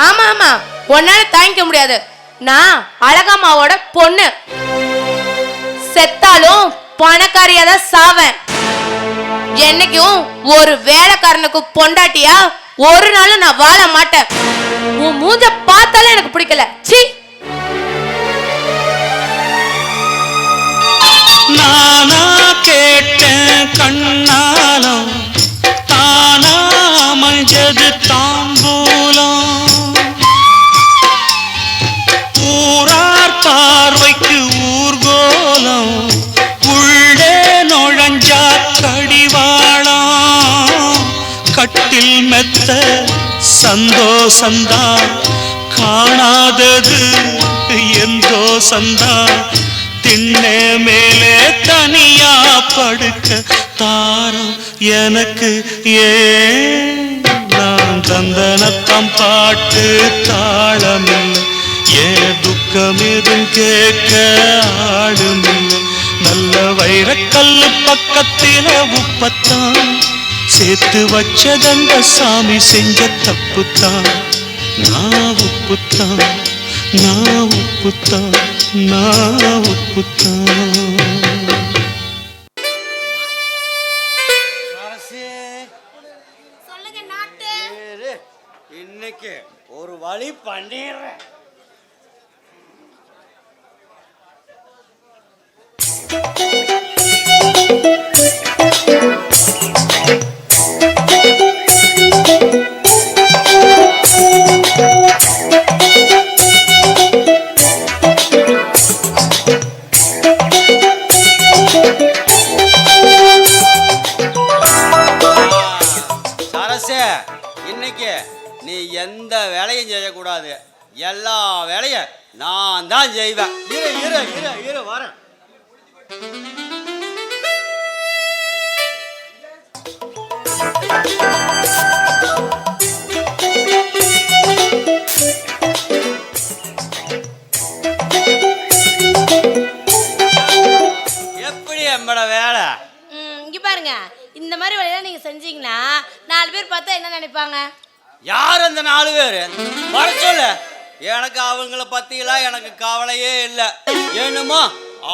ஆமா ஆமா, உன்னால தாங்கிக்க முடியாது. நான் அழகம்மாவோட பொண்ணு, செத்தாலும் பணக்காரியா தான் சாவேன். என்னைக்கும் ஒரு வேலைக்காரனுக்கு பொண்டாட்டியா ஒரு நாளும் நான் வாழ மாட்டேன். உன் மூஞ்ச பார்த்தாலே எனக்கு பிடிக்கல. சீ. நானா கேட்டேன் கண்ணாலம், தானா அமைஞ்சது தாம்பூலம். ஊரார் பார்வைக்கு ஊர்கோலம், உள்ளே நுழைஞ்சா கடிவாளம். கட்டில் மெத்த சந்தோஷந்தா, காணாதது எந்தோ சந்தா. திண்ணே மேலே தனியா படுக்க தாரம் எனக்கு ஏன்? நான் தந்தனத்தம் பாட்டு தாளமில்லை, ஏன் துக்கம் எதுவும் கேட்க ஆளுமில்லை. நல்ல வைரக்கல்லு பக்கத்தில உப்பத்தான் சேர்த்து வச்சதந்த சாமி செஞ்ச தப்புத்தான். நான் உப்புத்தான், நான் உப்புத்தான், நான் உப்புத்தான். சொல்லுங்க நாட்டு. இன்னைக்கு ஒரு வழி பண்ணிடுறேன். இன்னைக்கு நீ எந்த வேலையும் செய்யக்கூடாது, எல்லா வேலையும் நான் தான் செய்வேன். இரு இரு இரு இரு வரேன். எப்படி எம்மட வேலை? இங்க பாருங்க, இந்த மாதிரி வேலையெல்லாம் நீங்க செஞ்சீங்கன்னா 4 பேர் பார்த்தா என்ன நினைப்பாங்க? யார் அந்த 4 பேர்? வர சொல்லு. எனக்கு அவங்கள பத்தியெல்லாம் எனக்கு கவலையே இல்லை. ஏனுமா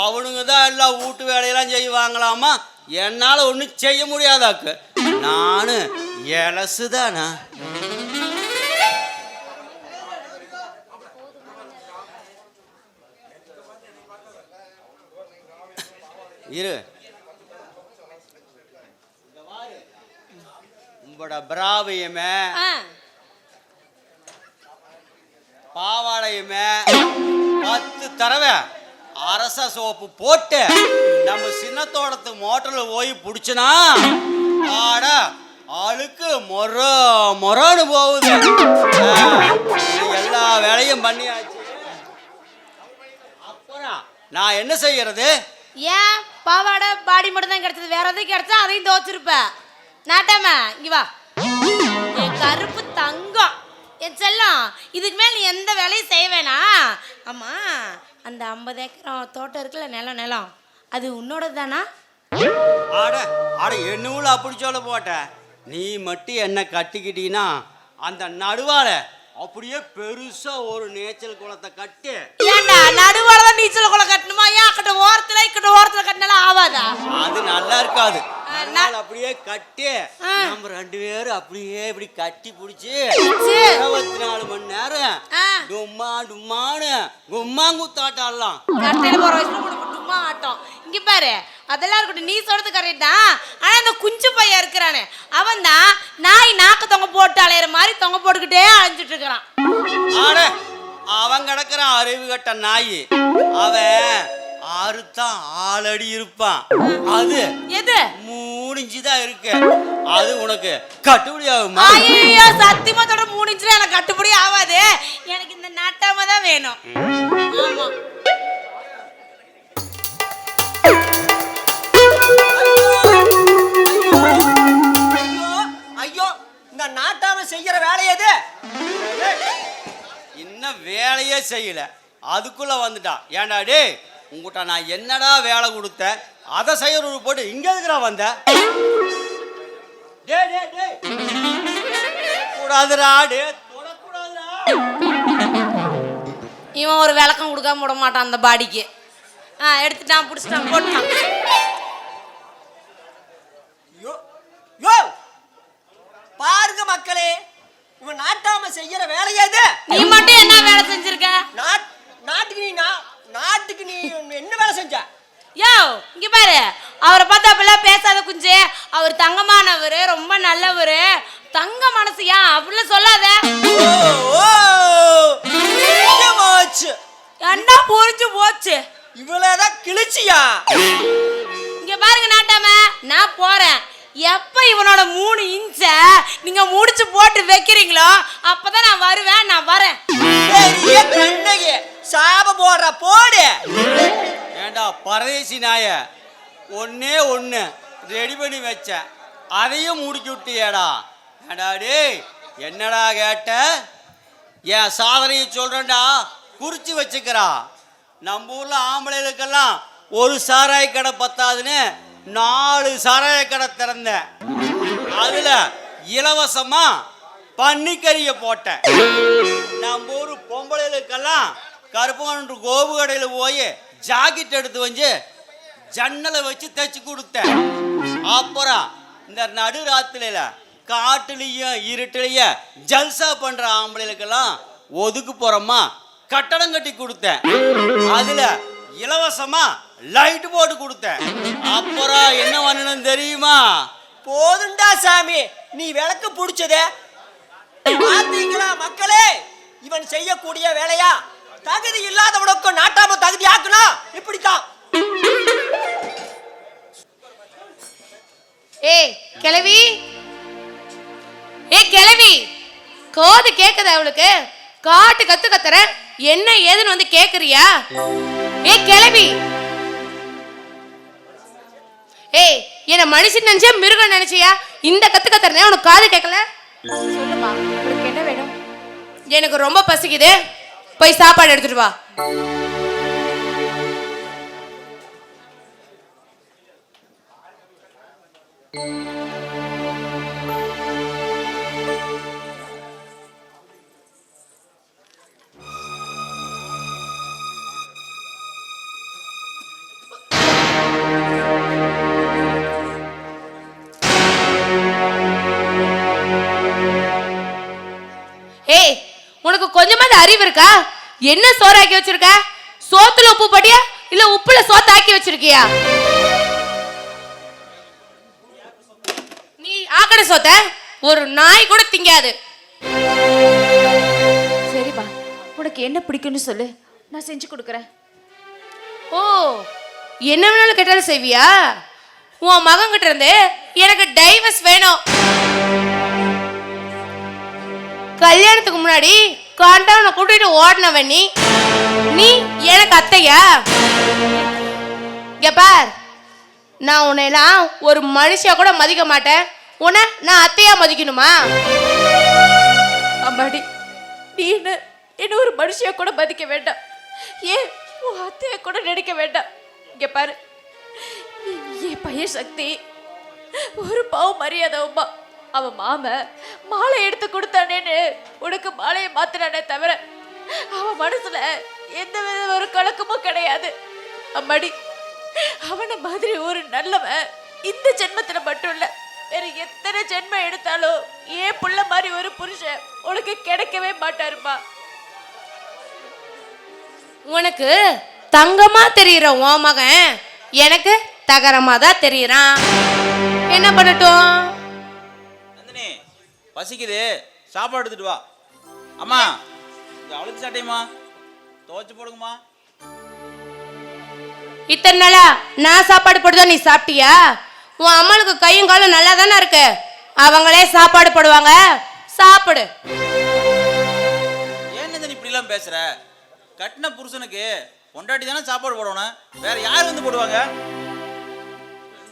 அவனுங்க தான் எல்லாம் வீட்டு வேலையெல்லாம் செய்வாங்களாமா, என்னால் ஒன்றும் செய்ய முடியாதாக்கு. நான் எலசுதானா? இரு, உங்களோட பிராவையுமே பாவாடையுமே 10 தடவை அரச சோப்பு போட்டு நம்ம சின்னத்தோடத்து மோட்டர்ல போய் பிடிச்சனா ஆட ஆளுக்கு மொரன்னு போகுது. எல்லா வேலையும் பண்ணியாச்சு. அப்புறம் நான் என்ன செய்யறது? ஏன் பாவாடை பாடி மட்டும் தான் கிடைச்சது, வேற எதுவும் கிடைச்சா அதையும் துவச்சிருப்ப. நாட்டாம இங்க வா. என் கருப்பு தங்கம், என் செல்லம், இதுக்கு மேல நீ எந்த வேலையும் செய்ய வேணாம். ஆமா, அந்த 50 ஏக்கர் தோட்டம் இருக்குல்ல, நிலம் அது உன்னோடது தானா? ஆட ஆட என்னூல அப்படி சொல்ல போட்ட. நீ மட்டும் என்ன கட்டிக்கிட்டீன்னா அந்த நடுவால அப்படியே பெருசா ஒரு நீச்சல் குளத்தை கட்டி. ஏண்டா நடுவாலதான் நீச்சல் குளம் கட்டணுமா? ஏன் அக்கட்ட ஓரத்துல கட்டினாலும் ஆவாதா? அது நல்லா இருக்காது. அதனால அப்படியே கட்டி நம்ம 2 பேரும் அப்படியே இப்படி கட்டி பிடிச்சி 24 மணி நேரம் டும்மா டும்மான்னு கும்மாங்குத்தாட்டம் ஆடலாம். கட்டையில போற வயசுல உனக்கு டும்மா ஆட்டம். இங்க பாரு, அதெல்லாம் இருக்கட்டும், நீ சொல்றது கரெக்ட் தான். ஆனா அந்த குஞ்சு பையன் இருக்கிறானே, அவன் தான் நாய் நாக்கு தொங்க போட்டு அலையிற மாதிரி தொங்க போட்டுக்கிட்டே அலைஞ்சிட்டு இருக்கிறான். ஆட அவன் கிடக்குறான் அறிவு கட்ட நாய். அவன் 6 தான் 6 அடி இருப்பான். அது எது 3 இன்ச்சு தான் இருக்கு. அது உனக்கு கட்டுப்படி ஆகுமா? ஐயோ சத்தியமா தொட 3 இன்ச்சுல எனக்கு கட்டுப்படி ஆகாது. எனக்கு இந்த நாட்டாம தான் வேணும். ஆமா. ஐயோ இந்த நாட்டாம செய்யற வேலை எது? இன்னும் வேலையே செய்யல, அதுக்குள்ள வந்துட்டான். ஏன்டா டே, உங்ககிட்ட நான் என்னடா வேலை கொடுத்தேன், அதை செய்யறது போட்டு இங்க எதுக்குறா வந்த? டே டே டே கூடாதுடா, டே தொடக்கூடாதுடா. இவன் ஒரு விளக்கம் கொடுக்காம விட மாட்டான் அந்த பாடிக்கு. எடுத்துட்டான், பிடிச்சிட்டான், போட்டான். யோ பாருங்க மக்களே, இவன் நாட்டாம செய்யற வேலை எது? நீ மட்டும் என்ன வேலை செஞ்சிருக்க? நாட்டுக்கு நீ என்ன வேலை செஞ்ச? யோ இங்க பாரு, அவரை பார்த்து அப்பெல்லாம் பேசாத குஞ்சு. அவர் தங்கமானவர், ரொம்ப நல்லவர். தங்க மனசையா அப்படிலாம் சொல்லாத. என்ன புரிஞ்சு போச்சு? இவ்வளவுதான் கிழிச்சியா? இங்க பாருங்க நாட்டாம, நான் போறேன். எப்ப இவனோட 3 இன்ச்ச நீங்க முடிச்சு போட்டு வைக்கிறீங்களோ அப்பதான் நான் வருவேன். நான் வரேன். கண்ணகி சாப போடுற போடு. ஏண்டா பரதேசி நாய, ஒன்னே ஒன்று ரெடி பண்ணி வச்சேன், அதையும் முடிக்கி விட்டியேடா. ஏண்டா டேய், என்னடா கேட்ட? என் சாதனையை சொல்றேன்டா, குறிச்சு வச்சுக்கிறா. நம்ம ஊர்ல ஆம்பளைகளுக்கெல்லாம் ஒரு சாராய கடை பத்தாதுன்னு 4 சாராய கடை திறந்தேன். அதுல இலவசமா பன்னிக்கறியை போட்டேன். நம்ம ஊர் பொம்பளைகளுக்கெல்லாம் கருப்பங்கன்று கோபு கடையில் போய் ஜாக்கெட் எடுத்து வந்து ஜன்னலை வச்சு தைச்சு கொடுத்தேன். அப்புறம் இந்த நடு ராத்திரியில காட்டுலையும் இருட்டுலையும் ஜல்சா பண்ற ஆம்பளைகளுக்கெல்லாம் ஒதுக்கு போறோமா கட்டடம் கட்டி கொடுத்தேன். அதுல இலவசமா லைட் போட்டு கொடுத்தேன். அப்புறம் என்ன பண்ணணும் தெரியுமா? போதுண்டா சாமி, நீ விளக்கு பிடிச்சதே. பாத்தீங்களா மக்களே, இவன் செய்யக்கூடிய வேலையா? தகுதி இல்லாதவனுக்கு நாட்டாம தகுதி ஆக்கணும். இப்படித்தான். ஏய் கிழவி, ஏய் கிழவி, காது கேக்குதா அவளுக்கு? காட்டு கத்து கத்துற, என்ன ஏதுன்னு வந்து கேக்குறியா? ஏய் கிழவி, ஏய் என்ன மனுஷன் நினைச்சா மிருகம் நினைச்சியா? இந்த கத்து கத்துறனே உனக்கு காது கேட்கல? சொல்லுமா, உங்களுக்கு என்ன வேணும்? எனக்கு ரொம்ப பசிக்குது, போய் சாப்பாடு எடுத்துட்டு வா. ஏய் உனக்கு கொஞ்சமாவது அறிவு இருக்கா? என்ன சோறாக்கி வச்சிருக்க? சோத்துல உப்பு போட்டியா இல்ல உப்புல சோத்தாக்கி வச்சிருக்கியா? நீ ஆக்கடை சோத்த ஒரு நாய் கூட திங்காது. சரிப்பா, உனக்கு என்ன பிடிக்கும்னு சொல்லு, நான் செஞ்சு கொடுக்குறேன். ஓ, என்ன வேணாலும் கேட்டாலும் செய்வியா? உன் மகன் கிட்ட இருந்து எனக்கு டைவர்ஸ் வேணும். கல்யாணத்துக்கு முன்னாடி காண்டாவனை கூட்டிட்டு ஓடினவன் நீ. நீ எனக்கு அத்தையா? இங்க பார், நான் உன்னையெல்லாம் ஒரு மனுஷியா கூட மதிக்க மாட்டேன். உன்னை நான் அத்தையா மதிக்கணுமா? அம்மாடி, நீ என்ன ஒரு மனுஷியா கூட மதிக்க வேண்டாம். ஏன் உன் அத்தையை கூட நினைக்க வேண்டாம். இங்க பாரு, என் பையன் சக்தி ஒரு பாவம் மரியாதை அம்மா. அவன் மாலை எடுத்து கொடுத்தானேன்னு உனக்கு மாலையை மாத்தினானே தவிர அவன் மனசுல எந்த வித ஒரு கலக்கமும் கிடையாது. அம்மாடி, அவனை மாதிரி ஒரு நல்லவன் இந்த ஜென்மத்துல மட்டும் இல்ல, வேற எத்தனை ஜென்மம் எடுத்தாலும் ஏன் புள்ள மாதிரி ஒரு புருஷன் உனக்கு கிடைக்கவே மாட்டாருப்பா. உனக்கு தங்கமா தெரியுற உன் மகன் எனக்கு தகரமா தான் தெரியுறான். என்ன பண்ணட்டும்? நந்தினி, பசிக்குது, சாப்பாடு எடுத்துட்டு வா. அம்மா, இந்த அழுக்கு சட்டையுமா துவைச்சு போடுங்கம்மா. இத்தனை நாளா நான் சாப்பாடு போடுதா நீ சாப்பிட்டியா? உன் அம்மாளுக்கு கையும் காலும் நல்லா தானே இருக்கு, அவங்களே சாப்பாடு போடுவாங்க, சாப்பிடு. ஏன் நந்தினி இப்படி எல்லாம் பேசுற? கட்டின புருஷனுக்கு பொண்டாட்டி தானே சாப்பாடு போடணும், வேற யார் வந்து போடுவாங்க?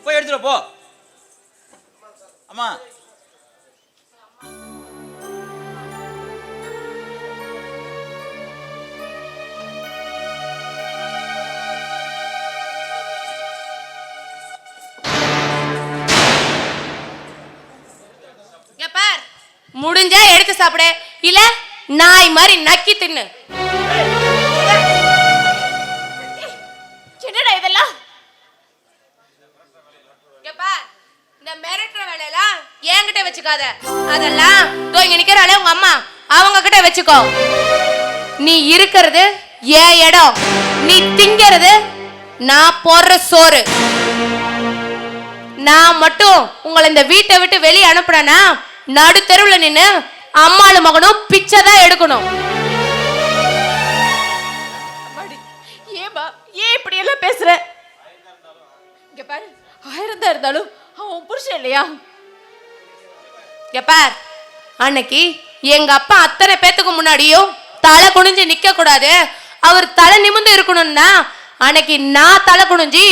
போய் எடுத்துட்டு போ. அம்மா, முடிஞ்சா எடுத்து சாப்பிடு, இல்ல நாய் மாதிரி நக்கி தின்னு. என்னடா இதெல்லாம்? இந்த மிரட்டுற வேலையெல்லாம் என்கிட்ட வச்சுக்காத. அதெல்லாம் இங்க நிக்கிறாளே உங்க அம்மா, அவங்க கிட்ட வச்சுக்கோ. நீ இருக்கிறது என் இடம், நீ திங்கிறது நான் போடுற சோறு. நான் மட்டும் உங்களை இந்த வீட்டை விட்டு வெளியே அனுப்புறேன்னா நடு தெருவில் நின்று அம்மாளும் மகனும் பிச்சை தான் எடுக்கணும். ஏமா ஏன் இப்படி எல்லாம் பேசுற? இங்க பாரு, 1000 தான் இருந்தாலும் அவன் புருஷன் இல்லையா? இங்க பார், அன்னைக்கு எங்க அப்பா அத்தனை பேத்துக்கு முன்னாடியும் தலை குனிஞ்சு நிக்க கூடாது, அவர் தலை நிமிர்ந்து இருக்கணும்னா அன்னைக்கு நான் தலை குனிஞ்சி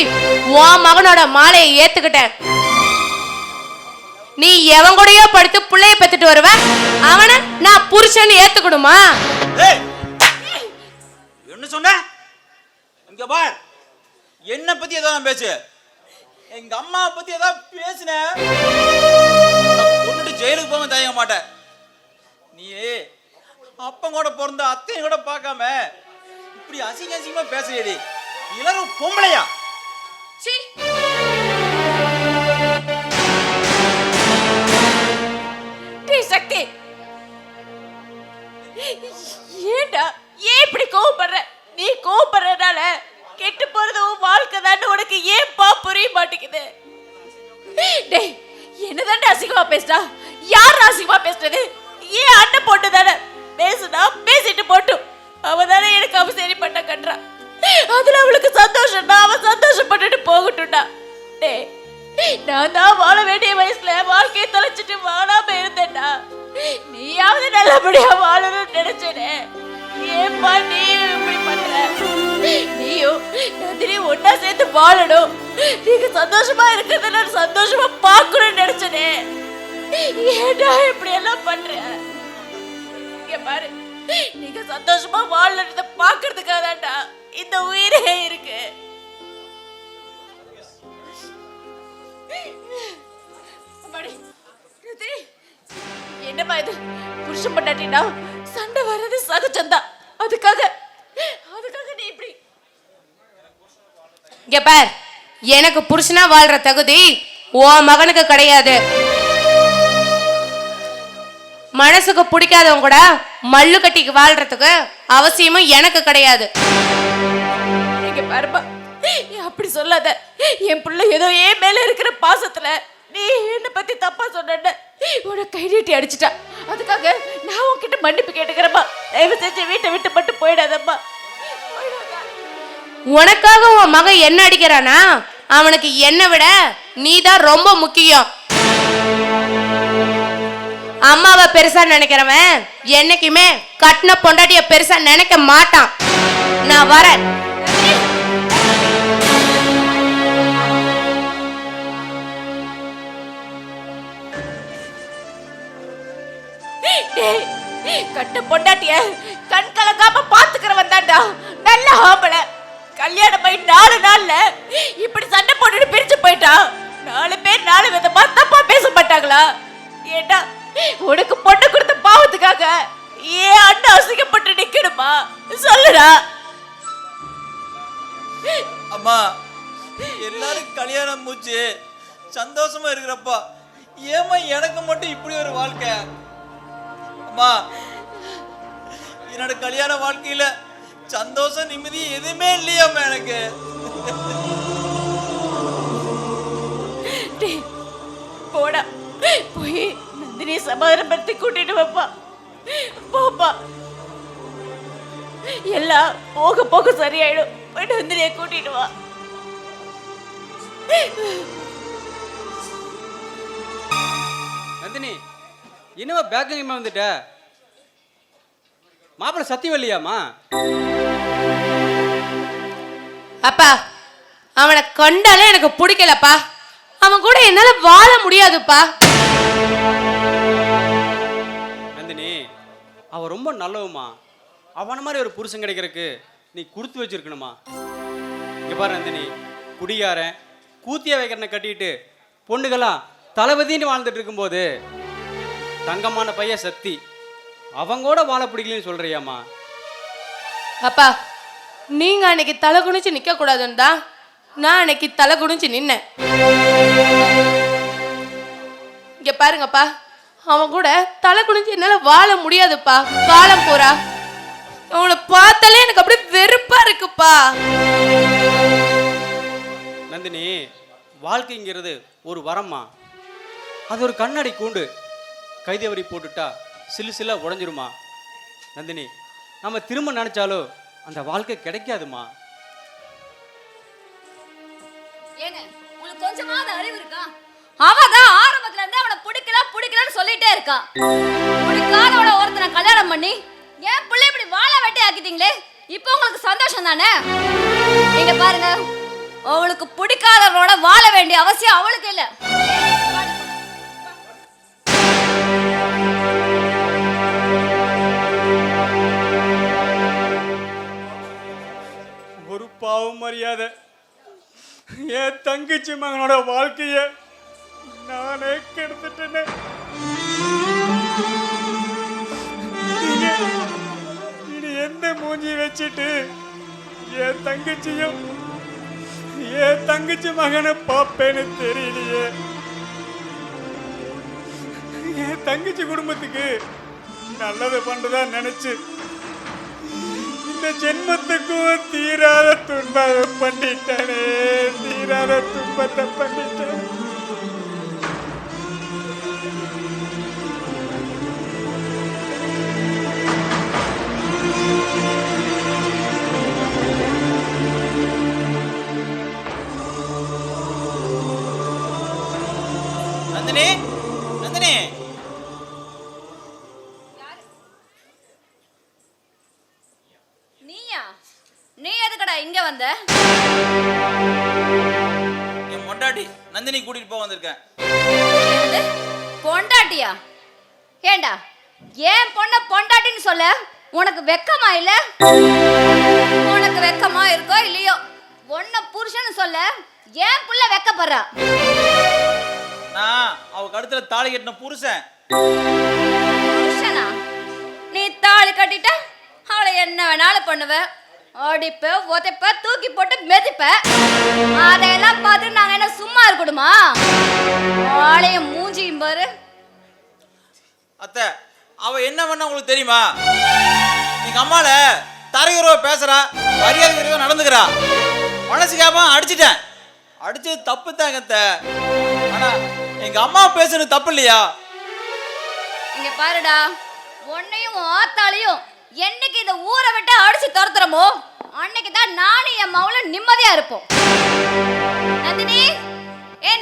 உன் மகனோட மாலையை ஏத்துக்கிட்டேன். நீ எவன் கூடயோ படுத்து பிள்ளைய பெத்துட்டு வருவ, அவனை நான் புருஷன் ஏத்துக்கணுமா? என்ன சொன்ன? இங்க பார், என்ன பத்தி ஏதாவது பேசு, எங்க அம்மா பத்தி ஏதாவது பேசுன கொண்டுட்டு ஜெயிலுக்கு போக தயங்க மாட்டேன். நீ அப்பன் கூட பிறந்த அத்தையும் கூட பார்க்காம இப்படி அசிங்க அசிங்கமா பேசுறீடி. எல்லாரும் பொம்பளையா? சக்தி, ஏண்டா ஏன் இப்படி கோவப்படுற? நீ கோவப்படுறதுனால கெட்டு போறது உன் வாழ்க்கை தான் உனக்கு ஏன்பா புரிய மாட்டேங்குது? டேய், என்னதான் அசிங்கமா பேசுறா? யார் அசிங்கமா பேசுறது? ஏன் அண்ணன் போட்டு தானே பேசுனா பேசிட்டு போட்டும், அவ தானே எனக்கு அவசரி பண்ண கட்டுறா. அதுல அவளுக்கு சந்தோஷம்டா, அவன் சந்தோஷப்பட்டுட்டு போகட்டும்டா. டேய், நான் தான் வாழ வேண்டிய வயசுல வாழ்க்கையை தொலைச்சிட்டு வாழாம இருந்தேன்டா. நீயாவது நல்லபடியா வாழணும்னு நினைச்சேனே, ஏன்பா நீ இப்படி பண்ற? நீயும் நந்தினி ஒன்னா சேர்ந்து வாழணும், நீங்க சந்தோஷமா இருக்கிறத நான் சந்தோஷமா பார்க்கணும்னு நினைச்சேனே, ஏன்டா இப்படி எல்லாம் பண்ற? இங்க பாரு, நீங்க சந்தோஷமா வாழறத பாக்குறதுக்காக தான்டா இந்த உயிரே இருக்கு. என்னமா இது? புருஷன் பட்டாட்டினா சண்டை வர்றது சகஜம்தான், அதுக்காக நீ இப்படி? இங்க பார், எனக்கு புருஷனா வாழ்ற தகுதி உன் மகனுக்கு கிடையாது. மனசுக்கு பிடிக்காதவங்க கூட மல்லு கட்டிக்கு வாழ்றதுக்கு அவசியமும் எனக்கு கிடையாது. நீங்க பாருப்பா, அப்படி சொல்லாத. என் பிள்ளை ஏதோ ஏன் மேல இருக்கிற பாசத்துல நீ என்ன பத்தி தப்பா சொன்ன உன கை நீட்டி அடிச்சுட்டா. அதுக்காக நான் உன்கிட்ட மன்னிப்பு கேட்டுக்கிறேம்மா. தயவு செஞ்சு வீட்டை விட்டு மட்டும் போயிடாதம்மா. உனக்காக உன் மகன் என்ன அடிக்கிறானா, அவனுக்கு என்னை விட நீதான் ரொம்ப முக்கியம். அம்மாவை பெருசா நினைக்கிறவன் என்னைக்குமே கட்டின பொண்டாட்டிய பெருசா நினைக்க மாட்டான். நான் வரேன். கட்ட பொண்டாட்டிய கண் கலங்காம பாத்துக்கிறவன் தான்டா நல்ல ஆம்பளை. கல்யாணம் போய் 4 நாள்ல இப்படி சண்டை போட்டுட்டு பிரிச்சு போயிட்டான். 4 பேர் 4 விதமா தப்பா பேச மாட்டாங்களா? ஏண்டா உனக்கு பொண்ணு கொடுத்த பாவத்துக்காக ஏன் அண்ணன் அசிங்கப்பட்டு நிக்கணுமா? சொல்லுடா. அம்மா, எல்லாரும் கல்யாணம் மூச்சு சந்தோஷமா இருக்கிறப்பா ஏமா எனக்கு மட்டும் இப்படி ஒரு வாழ்க்கை? அம்மா, என்னோட கல்யாண வாழ்க்கையில சந்தோஷம் நிம்மதி எதுவுமே இல்லையாம்மா எனக்கு. போடா, போய் நந்தினி சமாதானப்படுத்தி கூட்டிட்டு வாப்பா. போப்பா, எல்லாம் போக போக சரியாயிடும். போய் நந்தினியை கூட்டிட்டு வா. நந்தினி, என்னவா பேக்கரிமா வந்துட்ட? மாப்பிள்ளை சத்தியவல்லியாமா? அப்பா, அவனை கண்டாலே எனக்கு பிடிக்கலப்பா. அவன் கூட என்னால வாழ முடியாதுப்பா. நந்தினி, அவன் ரொம்ப நல்லவமா. அவன மாதிரி ஒரு புருஷன் கிடைக்கிறதுக்கு நீ கொடுத்து வச்சிருக்கணுமா? இங்க பாரு நந்தினி, குடியாரன் கூத்திய வைக்கிறனை கட்டிட்டு பொண்ணுகளாம் தளபதின்னு வாழ்ந்துட்டு இருக்கும்போது தங்கமான பையன் சக்தி அவங்கூட வாழ பிடிக்கலன்னு சொல்றியாமா? அப்பா, நீங்க அன்னைக்கு தலை குனிச்சு நிக்க கூடாதுன்னு தான் நான் அன்னைக்கு தலை குனிச்சு நின்னேன். இங்க பாருங்கப்பா, அவன் கூட தலை குனிஞ்சு என்னால வாழ முடியாதுப்பா. காலம் போறா, அவனை பார்த்தாலே எனக்கு அப்படியே வெறுப்பா இருக்குப்பா. நந்தினி, வாழ்க்கைங்கிறது ஒரு வரம்மா. அது ஒரு கண்ணாடி கூண்டு. கைதவரி போட்டுட்டா சிலு சில உடஞ்சிருமா. நந்தினி, நம்ம திரும்ப நினைச்சாலும் அந்த வாழ்க்கை கிடைக்காதுமா. ஏங்க, உங்களுக்கு கொஞ்சமாவது அறிவு இருக்கா? அவதான் ஆரம்பத்துல இருந்து அவனை பிடிக்கலன்னு சொல்லிட்டே இருக்கா. பிடிக்காதவள ஒருத்தனை கல்யாணம் பண்ணி ஏன் பிள்ளை இப்படி வாழ வெட்டி ஆக்கிட்டீங்களே, இப்போ உங்களுக்கு சந்தோஷம் தானே? நீங்க பாருங்க, அவளுக்கு பிடிக்காதவளோட வாழ வேண்டிய அவசியம் அவளுக்கு இல்ல. ஒரு பாவம் மரியாதை என் தங்கச்சி மகனோட வாழ்க்கைய நானே கெடுத்துட்டேன்னு இனி எந்த மூஞ்சி வச்சுட்டு என் தங்கச்சி மகனை பாப்பேன்னு தெரியலையே. என் தங்கச்சி குடும்பத்துக்கு நல்லது பண்றதா நினைச்சு இந்த ஜென்மத்துக்கும் தீராத துன்பத்தை பண்ணிட்டேனே, தீராத துன்பத்தை பண்ணிட்டேன். நந்தினி, நந்தினி, நீயா? நீ எதுக்கடா இங்க வந்த? என் பொண்டாட்டி நந்தினி கூட்டிட்டு போக வந்திருக்கேன். என்னது? பொண்டாட்டியா? ஏண்டா, ஏன் பொண்ண பொண்டாட்டின்னு சொல்ல உனக்கு வெக்கமா இல்ல? உனக்கு வெக்கமா இருக்கோ இல்லையோ, உன்ன புருஷன்னு சொல்ல ஏன் புள்ள வெக்கப்படுறா? நான் அவ கழுத்துல தாலி கட்டின புருஷன். புருஷனா? நீ தாலி கட்டிட்ட அவளை என்ன வேணாலும் பண்ணுவ, அடிப்ப, உதைப்ப, தூக்கி போட்டு மெதிப்ப. அதையெல்லாம் பார்த்து நாங்க என்ன சும்மா இருக்கணுமா? ஆளையும் மூஞ்சியும் பாரு. அத்தை, அவ என்ன பண்ண உங்களுக்கு தெரியுமா? எங்க அம்மால தரையுறவ பேசுறா, மரியாதை நடந்துக்கிறா. மனசுக்காம அடிச்சிட்டேன். அடிச்சது தப்பு தாங்க அத்தை. ஆனா எங்க அம்மா பேசுறது தப்பு இல்லையா? இங்க பாருடா, உன்னையும் ஆத்தாலையும் என்னைக்கு இந்த ஊரை விட்டு அடிச்சு துரத்துறமோ அன்னைக்கு தான் நானும் என் மவளும் நிம்மதியா இருப்போம். நந்தினி,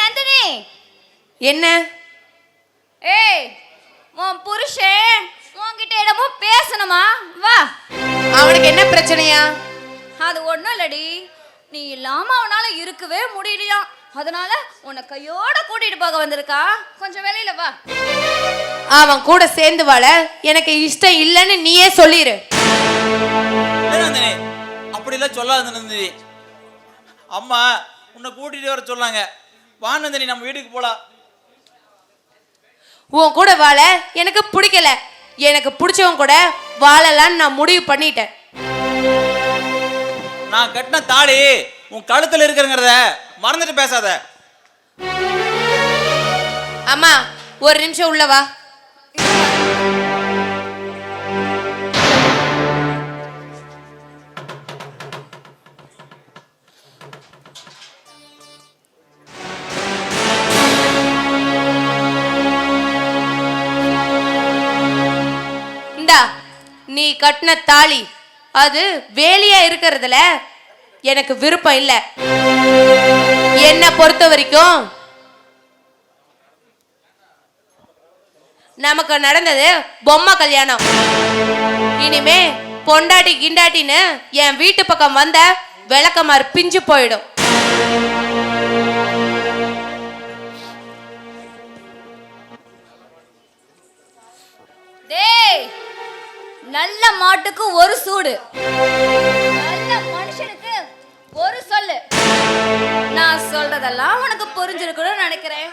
நந்தினி. என்ன? ஏய், உன் புருஷன் உன்கிட்ட என்னமோ பேசணுமா? வா. அவனுக்கு என்ன பிரச்சனையா? அது ஒண்ணும் இல்லடி, நீ இல்லாம அவனால இருக்கவே முடியலையா, அதனால உன்னை கையோட கூட்டிட்டு போக வந்திருக்கா. கொஞ்சம் வெளியில வா. அவன் கூட சேர்ந்து வாழ எனக்கு இஷ்டம் இல்லைன்னு நீயே சொல்லிரு. நந்தினி, அப்படி எல்லாம் சொல்லாத நந்தினி. அம்மா உன்னை கூட்டிட்டு வர சொன்னாங்க. வா நந்தினி, நம்ம வீட்டுக்கு போலாம். உன் கூட வாழ எனக்கு பிடிக்கல. எனக்கு பிடிச்சவன் கூட வாழலான்னு நான் முடிவு பண்ணிட்டேன். நான் கட்டின தாலி உன் கழுத்துல இருக்குங்கிறத மறந்துட்டு பேசாத. அம்மா ஒரு நிமிஷம் உள்ள வா. இந்தா நீ கட்டின தாலி அது வேலியா இருக்கிறதுல எனக்கு விருப்பம் இல்லை. என்னை பொறுத்த வரைக்கும் நமக்கு நடந்தது பொம்மை கல்யாணம். இனிமே பொண்டாட்டி கிண்டாட்டின்னு என் வீட்டு பக்கம் வந்த விளக்கமாறு பிஞ்சு போயிடும். டேய், நல்ல மாட்டுக்கு ஒரு சூடு, நல்ல மனுஷனுக்கு ஒரு சொல்லு. நான் சொல்றதெல்லாம் உனக்கு புரிஞ்சிருக்குன்னு நினைக்கிறேன்.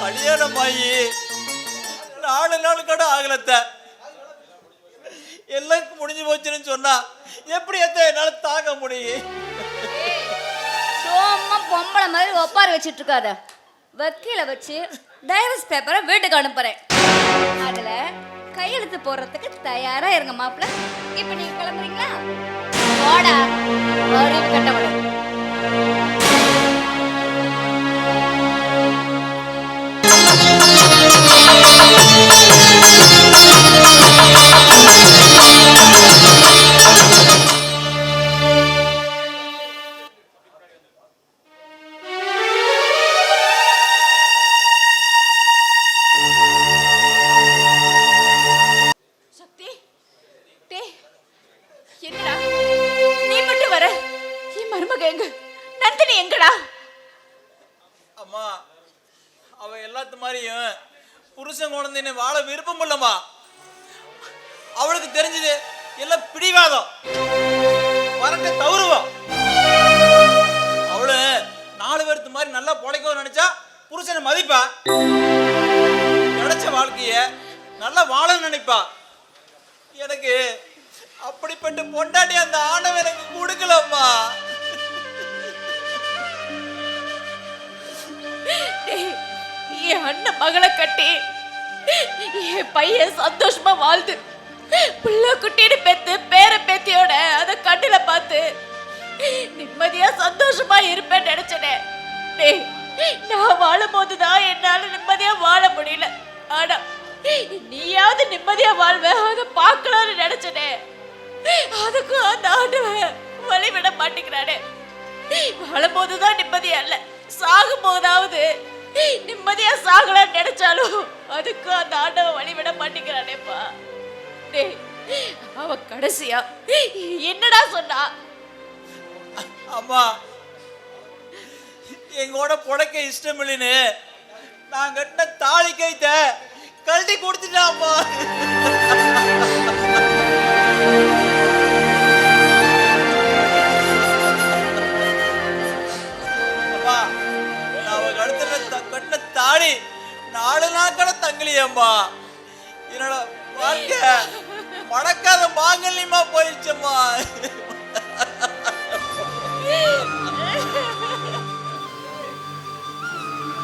கல்யாணம் ஆகி 4 நாள் கூட ஆகலத்த, எல்லாம் முடிஞ்சு போச்சுன்னு சொன்னா எப்படி என்னால தாங்க முடியும்? சும்மா பொம்பளை மாதிரி ஒப்பார வச்சிட்டு இருக்காத. வக்கீல வச்சு டைவர்ஸ் பேப்பரை வீட்டுக்கு அனுப்புறேன். அதுல கையெழுத்து போடுறதுக்கு தயாரா இருங்க மாப்பிள்ள. இப்ப நீங்க கிளம்புறீங்களா? போடா அறிவு கட்டவளே. நந்தினி எங்கடா? அம்மா அவ எல்லாத்து மாதிரியும் புருஷன் குழந்தைன்னு வாழ விருப்பம் இல்லம்மா. அவளுக்கு தெரிஞ்சது எல்லாம் பிடிவாதம், வரட்ட தவறுவோம். அவளு 4 பேருக்கு மாதிரி நல்லா பொழைக்கவும் நினைச்சா புருஷனை மதிப்பா, கிடைச்ச வாழ்க்கைய நல்லா வாழன்னு நினைப்பா. எனக்கு அப்படிப்பட்ட பொண்டாட்டி அந்த ஆண்டவன் எனக்கு கொடுக்கலம்மா. என் அண்ணன் மகளை கட்டி என் பையன் சந்தோஷமா வாழ்ந்து பிள்ளை குட்டின்னு பெத்து பேர பேத்தியோட அத கண்ணுல பார்த்து நிம்மதியா சந்தோஷமா இருப்பேன்னு நினைச்சனே. நான் வாழும் போதுதான் என்னால நிம்மதியா வாழ முடியல. ஆனா நீயாவது நிம்மதியா வாழ்வ அதை பார்க்கலாம்னு நினைச்சனே. அதுக்கும் அந்த ஆண்டவன் வழிவிட மாட்டேங்கிறானே. வாழும் போதுதான் நிம்மதியா இல்ல, சாகும் போதாவது நிம்மதியா சாகலான்னு நினைச்சாலும் அதுக்கும் அந்த ஆண்டவன் வழிவிட மாட்டேங்கிறானேப்பா. அவ கடைசியா என்னடா சொன்னா? அம்மா எங்கோட பொழைக்க இஷ்டம் இல்லைன்னு நான் கட்டின தாலி கைத்த கழட்டி கொடுத்துட்டாம்மா. அம்மா நான் அவ கட்டின தாலி 4 நாட்கள தங்கலியம்மா. என்னோட வாழ்க்கை மடக்காத மாங்கல்யமா போயிடுச்சம்மா.